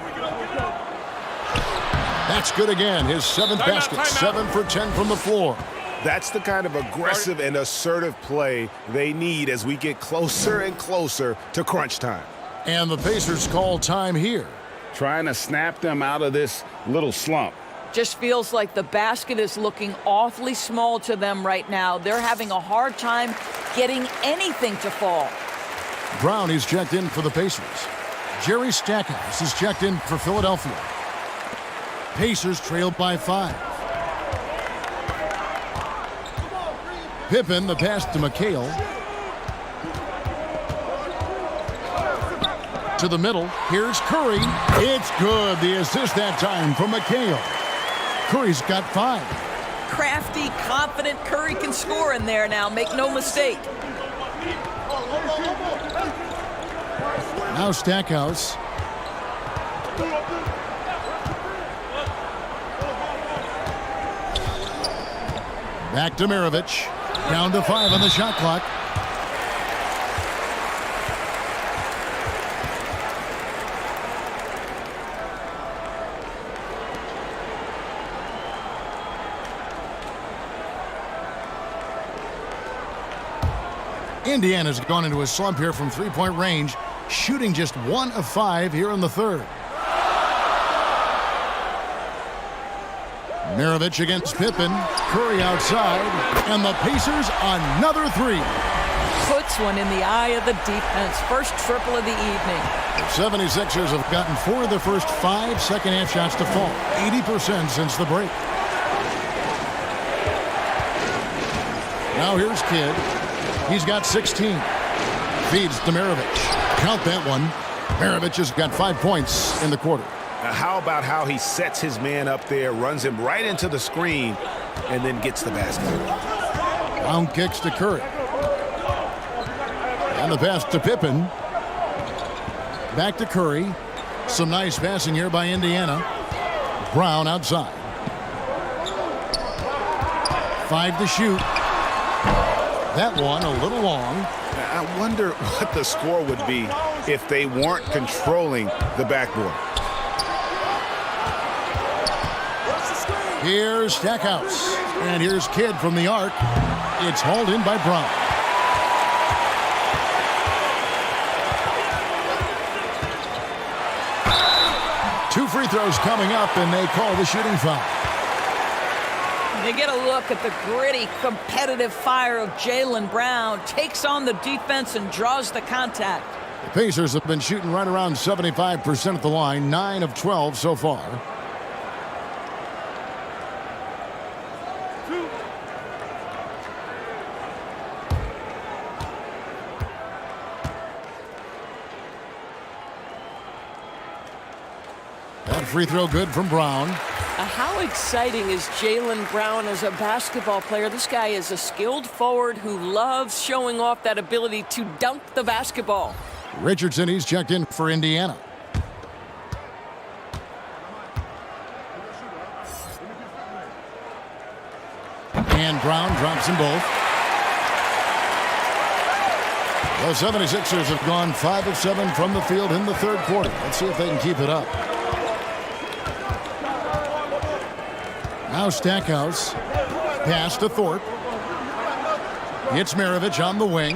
That's good again. His 7th basket. 7 for 10 from the floor. That's the kind of aggressive and assertive play they need as we get closer and closer to crunch time. And the Pacers call time here. Trying to snap them out of this little slump. Just feels like the basket is looking awfully small to them right now. They're having a hard time getting anything to fall. Brown is checked in for the Pacers. Jerry Stackhouse is checked in for Philadelphia. Pacers trailed by 5. Pippen, the pass to McHale. To the middle. Here's Curry. It's good. The assist that time from McHale. Curry's got 5. Crafty, confident Curry can score in there now. Make no mistake. Now Stackhouse. Back to Maravich. Down to 5 on the shot clock. Indiana's gone into a slump here from three-point range, shooting just 1 of 5 here in the third. Maravich against Pippen. Curry outside. And the Pacers another 3. Puts one in the eye of the defense. First triple of the evening. The 76ers have gotten 4 of the first 5 second-half shots to fall. 80% since the break. Now here's Kidd. He's got 16. Feeds to Maravich. Count that one. Maravich has got 5 points in the quarter. How about how he sets his man up there, runs him right into the screen, and then gets the basket. Brown kicks to Curry. And the pass to Pippen. Back to Curry. Some nice passing here by Indiana. Brown outside. 5 to shoot. That one a little long. I wonder what the score would be if they weren't controlling the backboard. Here's Stackhouse. And here's Kidd from the arc. It's hauled in by Bryant. Two free throws coming up, and they call the shooting foul. You get a look at the gritty, competitive fire of Jaylen Brown. Takes on the defense and draws the contact. The Pacers have been shooting right around 75% at the line, 9 of 12 so far. That free throw good from Brown. How exciting is Jaylen Brown as a basketball player? This guy is a skilled forward who loves showing off that ability to dunk the basketball. Richardson, he's checked in for Indiana. And Brown drops them both. The 76ers have gone 5 of 7 from the field in the third quarter. Let's see if they can keep it up. Now Stackhouse. Pass to Thorpe. It's Maravich on the wing.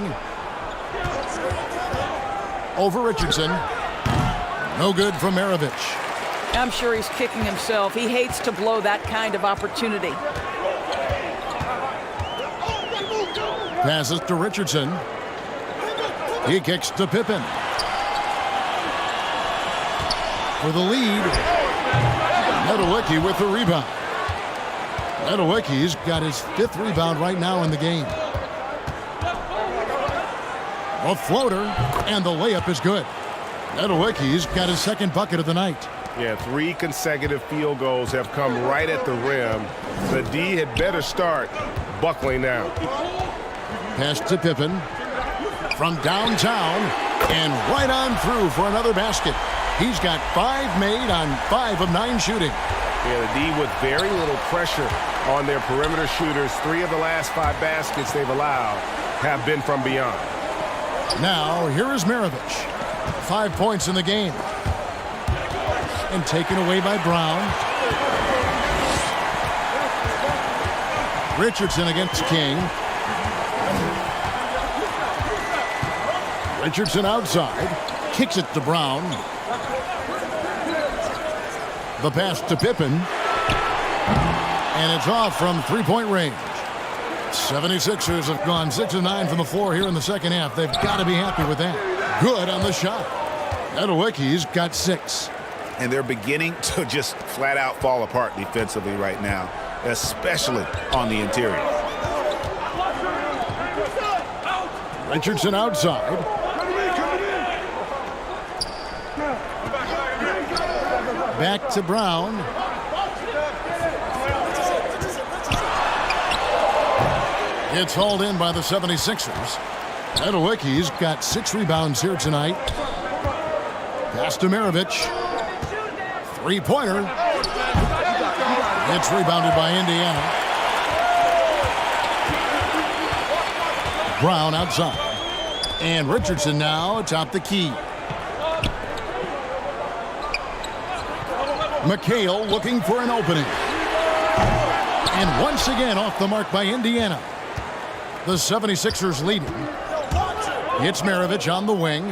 Over Richardson. No good from Maravich. I'm sure he's kicking himself. He hates to blow that kind of opportunity. Passes to Richardson. He kicks to Pippen. For the lead. Nedelicki with the rebound. Nedelicki's got his 5th rebound right now in the game. A floater, and the layup is good. Nedelicki's got his 2nd bucket of the night. Yeah, 3 consecutive field goals have come right at the rim. The D had better start buckling down. Pass to Pippen. From downtown, and right on through for another basket. He's got 5 made on 5 of 9 shooting. Yeah, the D with very little pressure on their perimeter shooters. 3 of the last 5 baskets they've allowed have been from beyond. Now, here is Maravich. 5 points in the game. And taken away by Brown. Richardson against King. Richardson outside. Kicks it to Brown. The pass to Pippen. And it's off from 3-point range. 76ers have gone 6 of 9 from the floor here in the second half. They've got to be happy with that. Good on the shot. Netawicki's got 6. And they're beginning to just flat out fall apart defensively right now, especially on the interior. Richardson outside. Back to Brown. It's hauled in by the 76ers. Netawicki's got 6 rebounds here tonight. Pass to Maravich. 3-pointer. It's rebounded by Indiana. Brown outside. And Richardson now atop the key. McHale looking for an opening. And once again off the mark by Indiana. The 76ers leading. It's Maravich on the wing.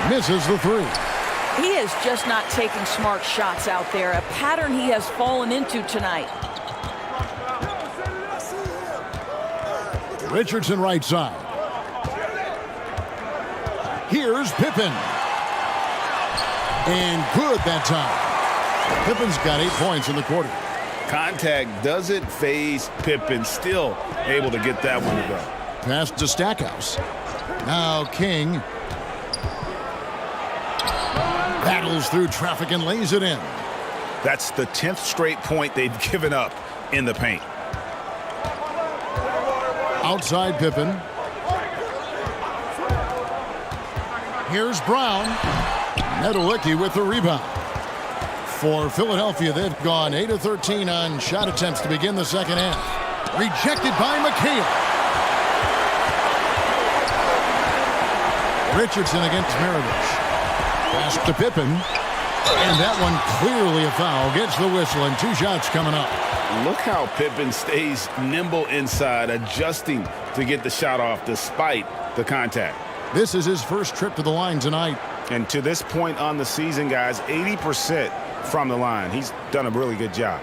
Misses the 3. He is just not taking smart shots out there, a pattern he has fallen into tonight. Richardson right side. Here's Pippen. And good that time. Pippen's got 8 points in the quarter. Contact doesn't phase Pippen. Still able to get that one to go. Pass to Stackhouse. Now King. Battles through traffic and lays it in. That's the 10th straight point they've given up in the paint. Outside Pippen. Here's Brown. Netawicki with the rebound. For Philadelphia, they've gone 8 of 13 on shot attempts to begin the second half. Rejected by McHale. Richardson against Maravich. Pass to Pippen. And that one clearly a foul. Gets the whistle and 2 shots coming up. Look how Pippen stays nimble inside, adjusting to get the shot off despite the contact. This is his first trip to the line tonight. And to this point on the season, guys, 80% from the line. He's done a really good job.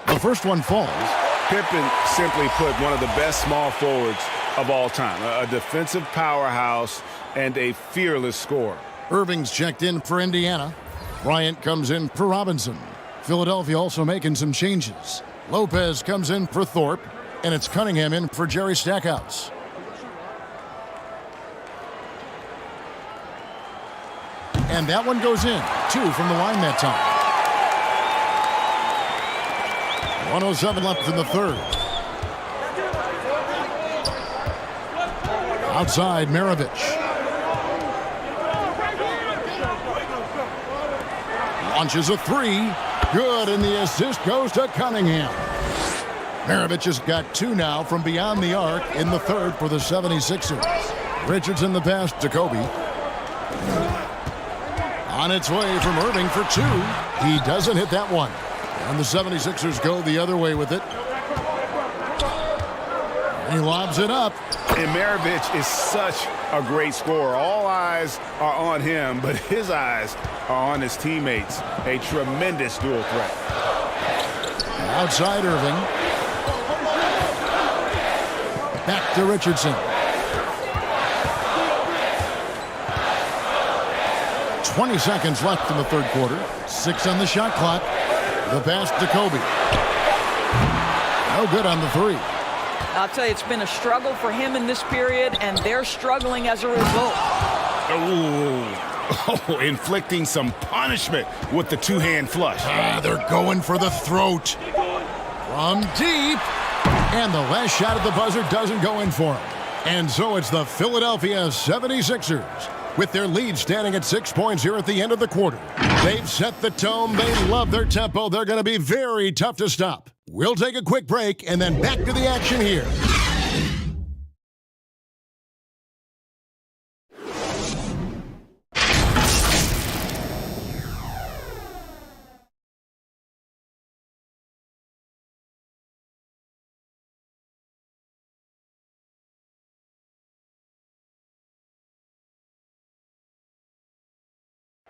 The first one falls. Pippen simply put one of the best small forwards of all time. A defensive powerhouse and a fearless scorer. Irving's checked in for Indiana. Bryant comes in for Robinson. Philadelphia also making some changes. Lopez comes in for Thorpe, and it's Cunningham in for Jerry Stackhouse. And that one goes in. 2 from the line that time. 1:07 left in the third. Outside, Maravich. Launches a 3. Good, and the assist goes to Cunningham. Maravich has got 2 now from beyond the arc in the third for the 76ers. Richardson the pass to Kobe. On its way from Irving for 2. He doesn't hit that one. And the 76ers go the other way with it. He lobs it up. And Maravich is such a great scorer. All eyes are on him, but his eyes are on his teammates. A tremendous dual threat. Outside Irving. Back to Richardson. 20 seconds left in the third quarter. 6 on the shot clock. The pass to Kobe. No good on the 3. I'll tell you, it's been a struggle for him in this period, and they're struggling as a result. Oh, inflicting some punishment with the two-hand flush. They're going for the throat. From deep. And the last shot at the buzzer doesn't go in for him. And so it's the Philadelphia 76ers with their lead standing at 6 points here at the end of the quarter. They've set the tone. They love their tempo. They're going to be very tough to stop. We'll take a quick break and then back to the action here.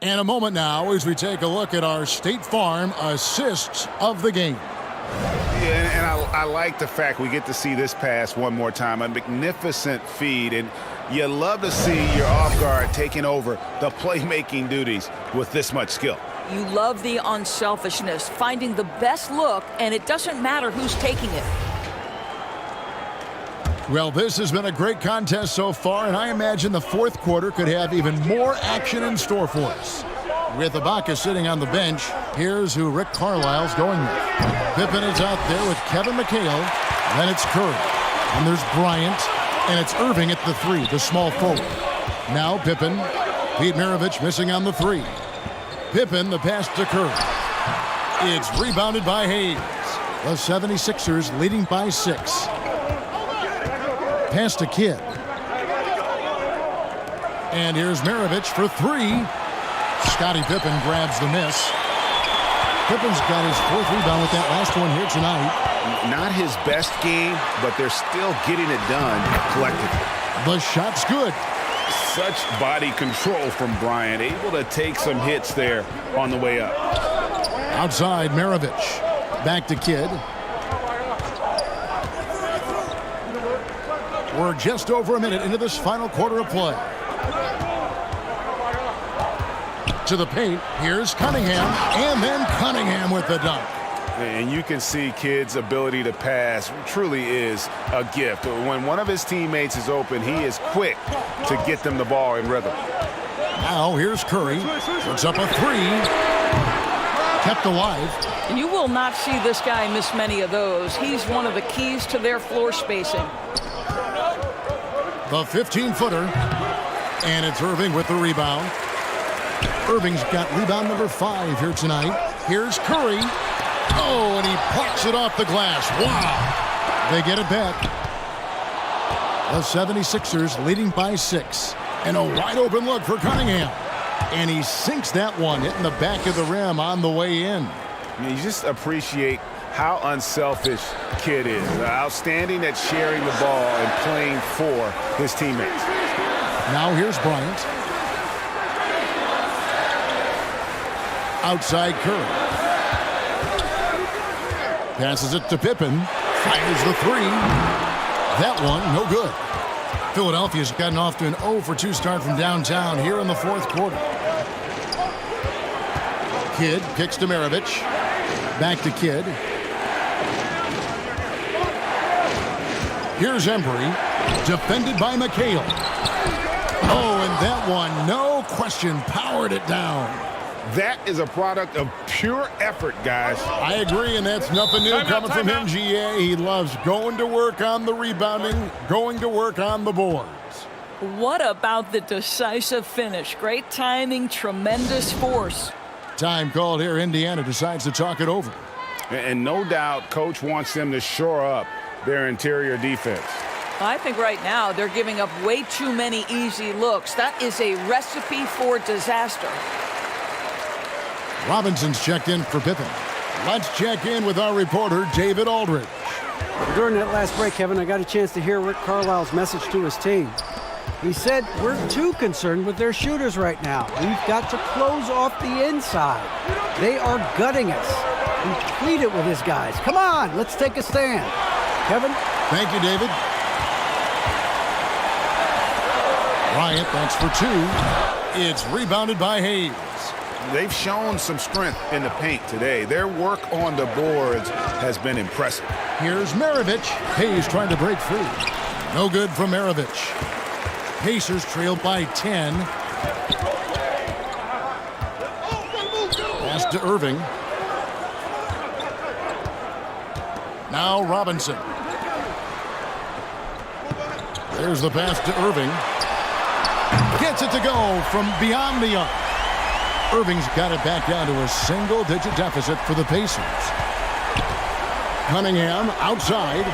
And a moment now as we take a look at our State Farm assists of the game. Yeah, and I like the fact we get to see this pass one more time. A magnificent feed, and you love to see your off guard taking over the playmaking duties with this much skill. You love the unselfishness, finding the best look, and it doesn't matter who's taking it. Well, this has been a great contest so far, and I imagine the fourth quarter could have even more action in store for us. With Ibaka sitting on the bench, here's who Rick Carlisle's going with. Pippen is out there with Kevin McHale, then it's Curry, and there's Bryant, and it's Irving at the three, the small forward. Now Pippen, Pete Maravich missing on the three. Pippen, the pass to Curry. It's rebounded by Hayes. The 76ers leading by 6. Pass to Kidd. And here's Maravich for 3. Scottie Pippen grabs the miss. Pippen's got his 4th rebound with that last one here tonight. Not his best game, but they're still getting it done collectively. The shot's good. Such body control from Bryant, able to take some hits there on the way up. Outside, Maravich. Back to Kidd. We're just over a minute into this final quarter of play. To the paint, here's Cunningham, and then Cunningham with the dunk. And you can see Kidd's ability to pass truly is a gift. When one of his teammates is open, he is quick to get them the ball in rhythm. Now here's Curry. Puts up a 3. Kept alive. You will not see this guy miss many of those. He's one of the keys to their floor spacing. The 15-footer. And it's Irving with the rebound. Irving's got rebound number 5 here tonight. Here's Curry. Oh, and he plucks it off the glass. Wow. They get it back. The 76ers leading by 6. And a wide open look for Cunningham. And he sinks that one, hitting the back of the rim on the way in. You just appreciate how unselfish Kidd is. Outstanding at sharing the ball and playing for his teammates. Now here's Bryant. Outside Curry. Passes it to Pippen. Fires the 3. That one, no good. Philadelphia's gotten off to an 0-for-2 start from downtown here in the fourth quarter. Kidd kicks to Maravich. Back to Kidd. Here's Embry. Defended by McHale. Oh, and that one, no question, powered it down. That is a product of pure effort, guys. I agree, and that's nothing new coming from him, GA. He loves going to work on the rebounding, going to work on the boards. What about the decisive finish? Great timing, tremendous force. Time called here. Indiana decides to talk it over. And no doubt, Coach wants them to shore up their interior defense. I think right now they're giving up way too many easy looks. That is a recipe for disaster. Robinson's checked in for Pippen. Let's check in with our reporter, David Aldridge. During that last break, Kevin, I got a chance to hear Rick Carlisle's message to his team. He said, we're too concerned with their shooters right now. We've got to close off the inside. They are gutting us. He pleaded with his guys. Come on, let's take a stand. Kevin? Thank you, David. Bryant, thanks for 2. It's rebounded by Hayes. They've shown some strength in the paint today. Their work on the boards has been impressive. Here's Maravich. Hayes trying to break free. No good from Maravich. Pacers trail by 10. Pass to Irving. Now Robinson. There's the pass to Irving. Gets it to go from beyond the arc. Irving's got it back down to a single-digit deficit for the Pacers. Cunningham outside.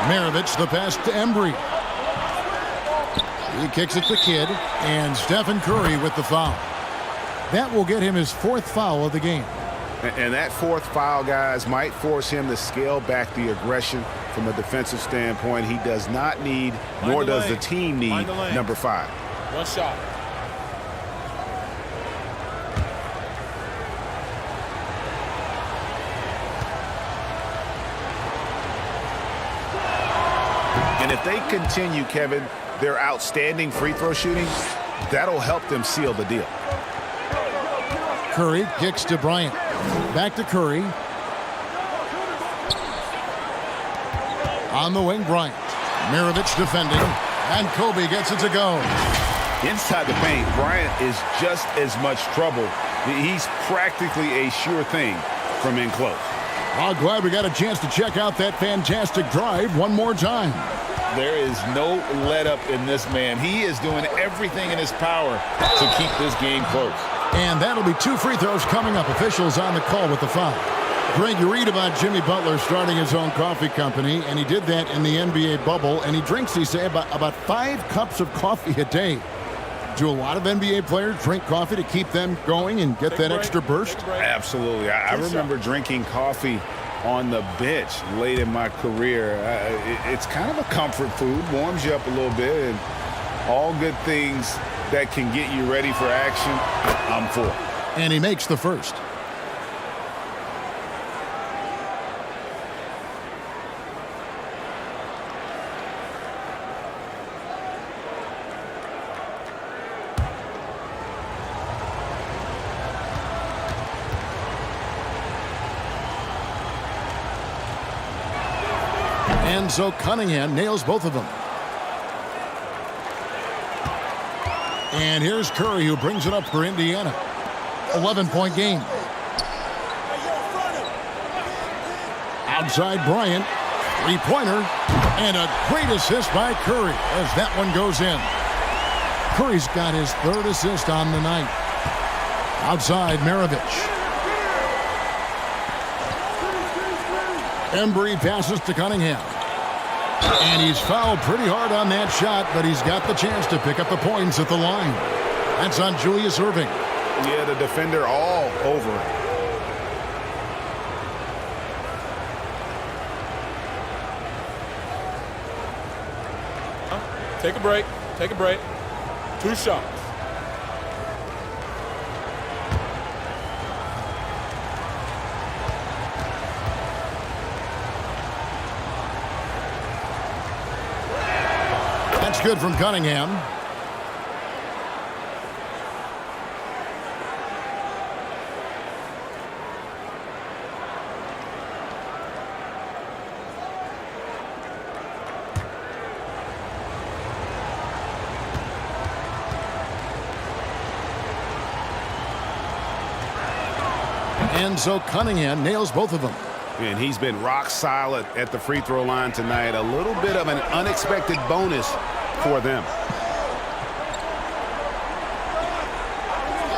Maravich, the pass to Embry. He kicks it to Kidd, and Stephen Curry with the foul. That will get him his 4th foul of the game. And that 4th foul, guys, might force him to scale back the aggression from a defensive standpoint. He does not need, nor does the team need, number 5. One shot. And if they continue, Kevin, their outstanding free throw shooting, that'll help them seal the deal. Curry kicks to Bryant. Back to Curry. On the wing, Bryant. Maravich defending. And Kobe gets it to go. Inside the paint, Bryant is just as much trouble. He's practically a sure thing from in close. Oh, glad we got a chance to check out that fantastic drive one more time. There is no let up in this man. He is doing everything in his power to keep this game close. And that'll be 2 free throws coming up. Officials on the call with the foul. Greg, you read about Jimmy Butler starting his own coffee company, and he did that in the NBA bubble, and he drinks, he say, about 5 cups of coffee a day. Do a lot of NBA players drink coffee to keep them going and get that extra burst? Absolutely. I remember drinking coffee on the bench late in my career. It's kind of a comfort food, warms you up a little bit, and all good things that can get you ready for action, I'm for. And he makes the first. And so Cunningham nails both of them. And here's Curry, who brings it up for Indiana. 11-point game. Outside Bryant. 3-pointer. And a great assist by Curry as that one goes in. Curry's got his 3rd assist on the night. Outside Maravich. Embry passes to Cunningham. And he's fouled pretty hard on that shot, but he's got the chance to pick up the points at the line. That's on Julius Irving. Yeah, the defender all over it. Take a break. Take a break. 2 shots. That's good from Cunningham. And so Cunningham nails both of them. And he's been rock solid at the free throw line tonight. A little bit of an unexpected bonus for them.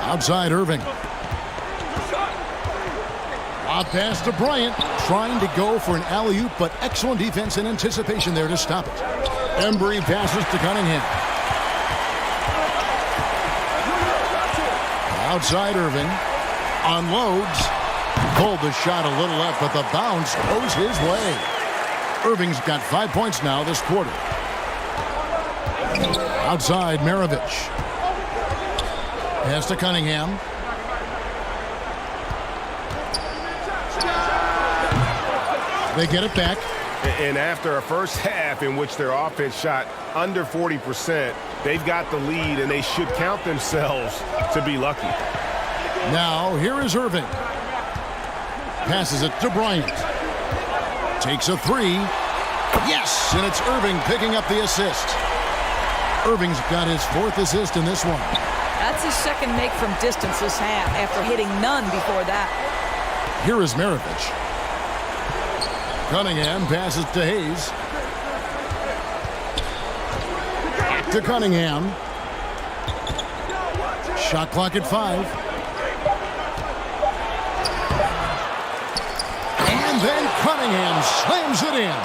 Outside Irving. Off pass to Bryant. Trying to go for an alley-oop, but excellent defense and anticipation there to stop it. Embry passes to Cunningham. Outside Irving. Unloads. Pulled the shot a little left, but the bounce goes his way. Irving's got 5 points now this quarter. Outside Maravich. Pass to Cunningham. They get it back. And after a first half in which their offense shot under 40%, they've got the lead, and they should count themselves to be lucky. Now, here is Irving. Passes it to Bryant. Takes a 3. Yes, and it's Irving picking up the assist. Irving's got his 4th assist in this one. That's his 2nd make from distance this half after hitting none before that. Here is Maravich. Cunningham passes to Hayes. Back to Cunningham. Shot clock at 5. And then Cunningham slams it in.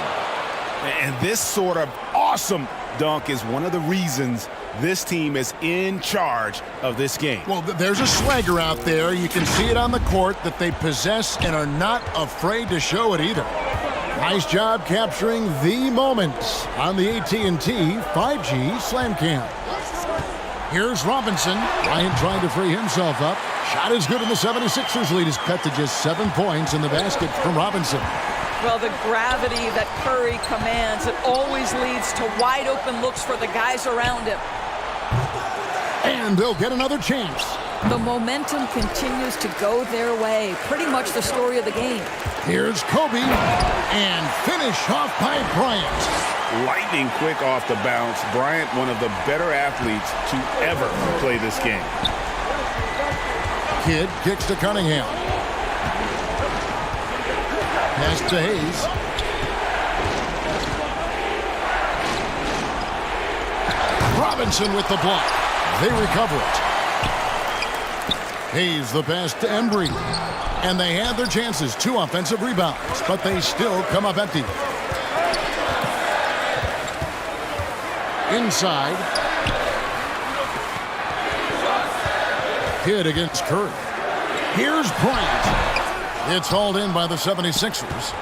And this sort of awesome dunk is one of the reasons this team is in charge of this game. Well, there's a swagger out there. You can see it on the court that they possess and are not afraid to show it either. Nice job capturing the moments on the AT&T 5G Slam Cam. Here's Robinson. Bryant trying to free himself up. Shot is good, and the 76ers lead is cut to just 7 points in the basket from Robinson. Well, the gravity that Curry commands, it always leads to wide open looks for the guys around him. And they'll get another chance. The momentum continues to go their way. Pretty much the story of the game. Here's Kobe. And finish off by Bryant. Lightning quick off the bounce. Bryant, one of the better athletes to ever play this game. Kidd kicks to Cunningham. Pass to Hayes. Robinson with the block. They recover it. Hayes the pass to Embry. And they had their chances. 2 offensive rebounds, but they still come up empty. Inside. Kidd against Curry. Here's Bryant. It's hauled in by the 76ers.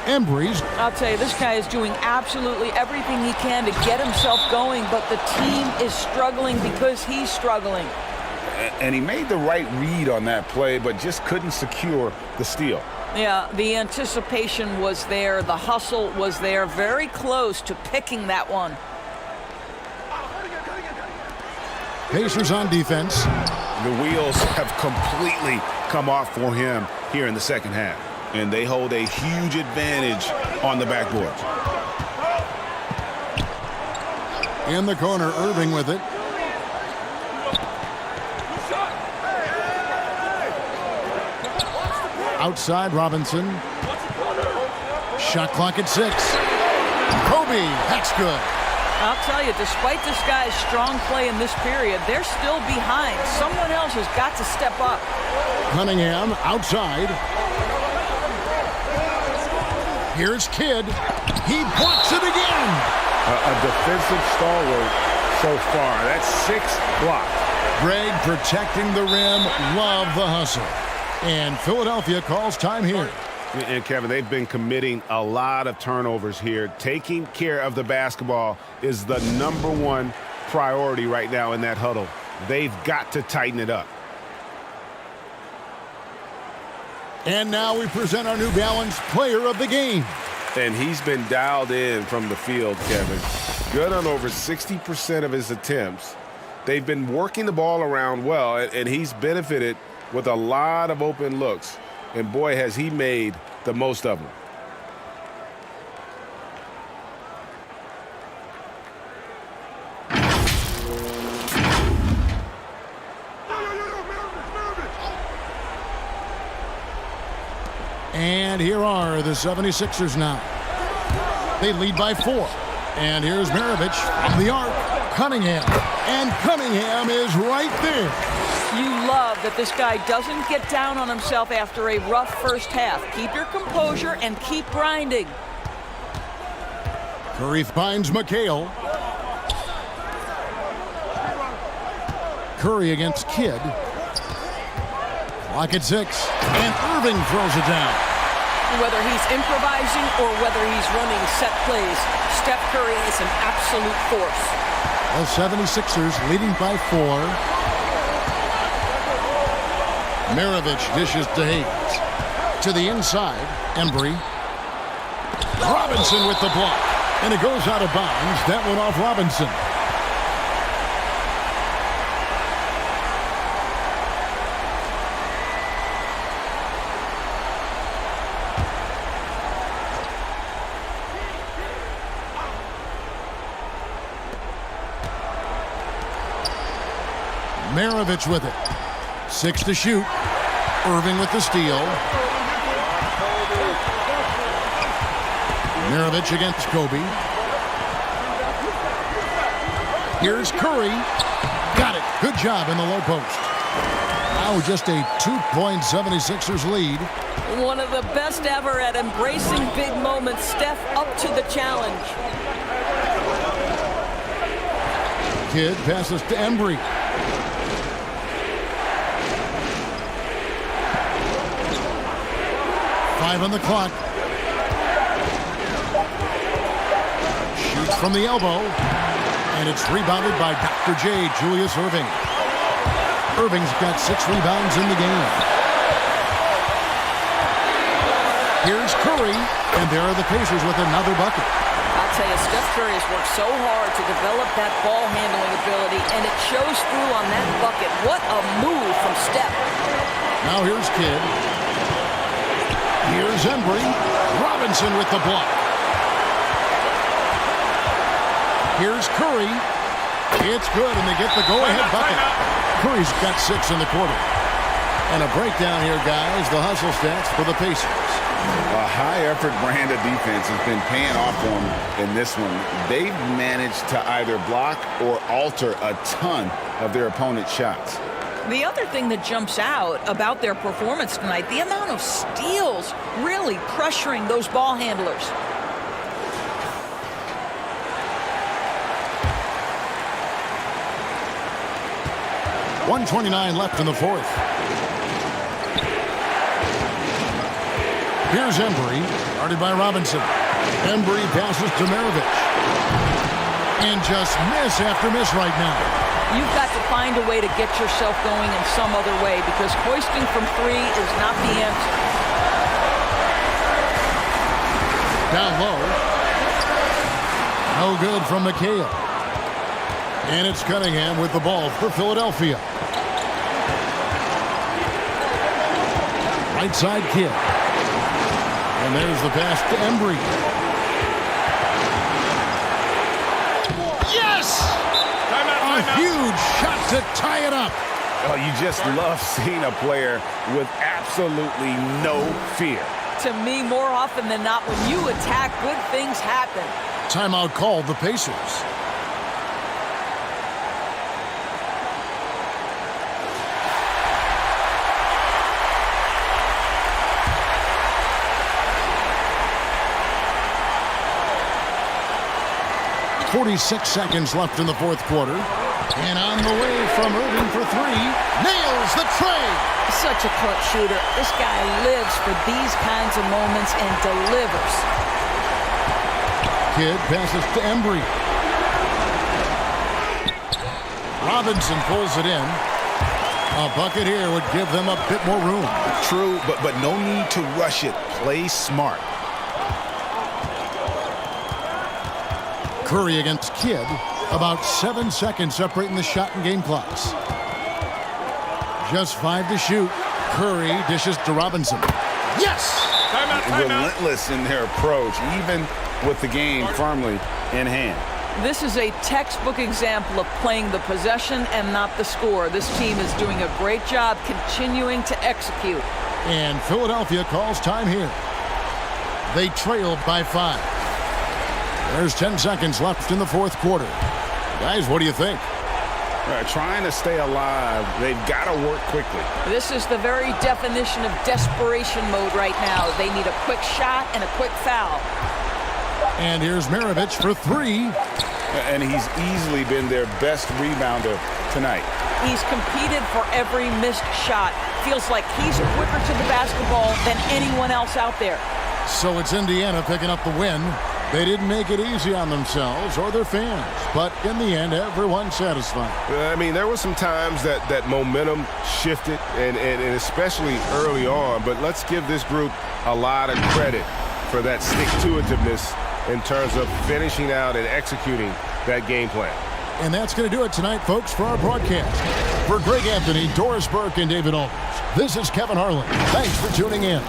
Embry's. I'll tell you, this guy is doing absolutely everything he can to get himself going, but the team is struggling because he's struggling. And he made the right read on that play, but just couldn't secure the steal. Yeah, the anticipation was there. The hustle was there. Very close to picking that one. Pacers on defense. The wheels have completely come off for him here in the second half. And they hold a huge advantage on the backboard. In the corner, Irving with it. Outside, Robinson. Shot clock at 6. Kobe, that's good. I'll tell you, despite this guy's strong play in this period, they're still behind. Someone else has got to step up. Cunningham outside. Here's Kidd. He blocks it again. A defensive stalwart so far. That's 6 blocks. Greg protecting the rim. Love the hustle. And Philadelphia calls time here. And Kevin, they've been committing a lot of turnovers here. Taking care of the basketball is the #1 priority right now in that huddle. They've got to tighten it up. And now we present our New Balance player of the game. And he's been dialed in from the field, Kevin. Good on over 60% of his attempts. They've been working the ball around well, and he's benefited with a lot of open looks. And boy, has he made the most of them. And here are the 76ers now. They lead by 4. And here's Maravich from the arc. Cunningham. And Cunningham is right there. You love that this guy doesn't get down on himself after a rough first half. Keep your composure and keep grinding. Curry finds McHale. Curry against Kidd. Clock at 6. And Irving throws it down. Whether he's improvising or whether he's running set plays, Steph Curry is an absolute force. The 76ers leading by 4. Maravich dishes to Hayes. To the inside, Embry. Robinson with the block. And it goes out of bounds. That went off Robinson. Maravich with it. 6 to shoot. Irving with the steal. Maravich against Kobe. Here's Curry. Got it. Good job in the low post. Now just a 2-point 76ers lead. One of the best ever at embracing big moments. Steph up to the challenge. Kidd passes to Embry. Five on the clock. Shoots from the elbow. And it's rebounded by Dr. J, Julius Irving. Irving's got 6 rebounds in the game. Here's Curry, and there are the Pacers with another bucket. I'll tell you, Steph Curry has worked so hard to develop that ball handling ability, and it shows through on that bucket. What a move from Steph. Now here's Kidd. Here's Embry. Robinson with the block. Here's Curry. It's good, and they get the go-ahead bucket. Curry's got 6 in the quarter. And a breakdown here, guys. The hustle stats for the Pacers. A high-effort brand of defense has been paying off for them in this one. They've managed to either block or alter a ton of their opponent's shots. The other thing that jumps out about their performance tonight, the amount of steals really pressuring those ball handlers. .129 left in the fourth. Here's Embry, guarded by Robinson. Embry passes to Maravich. And just miss after miss right now. You've got to find a way to get yourself going in some other way, because hoisting from 3 is not the answer. Down low. No good from McHale. And it's Cunningham with the ball for Philadelphia. Right side Kidd. And there's the pass to Embry. Yes! A huge shot to tie it up. Oh, you just love seeing a player with absolutely no fear. To me, more often than not, when you attack, good things happen. Timeout called the Pacers. .46 seconds left in the fourth quarter. And on the way from Irving for 3. Nails the tray. Such a clutch shooter. This guy lives for these kinds of moments and delivers. Kidd passes to Embry. Robinson pulls it in. A bucket here would give them a bit more room. True, but no need to rush it. Play smart. Curry against Kidd. About 7 seconds separating the shot and game clocks. Just 5 to shoot. Curry dishes to Robinson. Yes! Relentless in their approach, even with the game firmly in hand. This is a textbook example of playing the possession and not the score. This team is doing a great job continuing to execute. And Philadelphia calls time here. They trailed by 5. There's 10 seconds left in the fourth quarter. Guys, what do you think? Trying to stay alive, they've got to work quickly. This is the very definition of desperation mode right now. They need a quick shot and a quick foul. And here's Maravich for 3. And he's easily been their best rebounder tonight. He's competed for every missed shot. Feels like he's quicker to the basketball than anyone else out there. So it's Indiana picking up the win. They didn't make it easy on themselves or their fans, but in the end, everyone's satisfied. I mean, there were some times that momentum shifted, and especially early on, but let's give this group a lot of credit for that stick-to-itiveness in terms of finishing out and executing that game plan. And that's going to do it tonight, folks, for our broadcast. For Greg Anthony, Doris Burke, and David Aldridge, this is Kevin Harlan. Thanks for tuning in.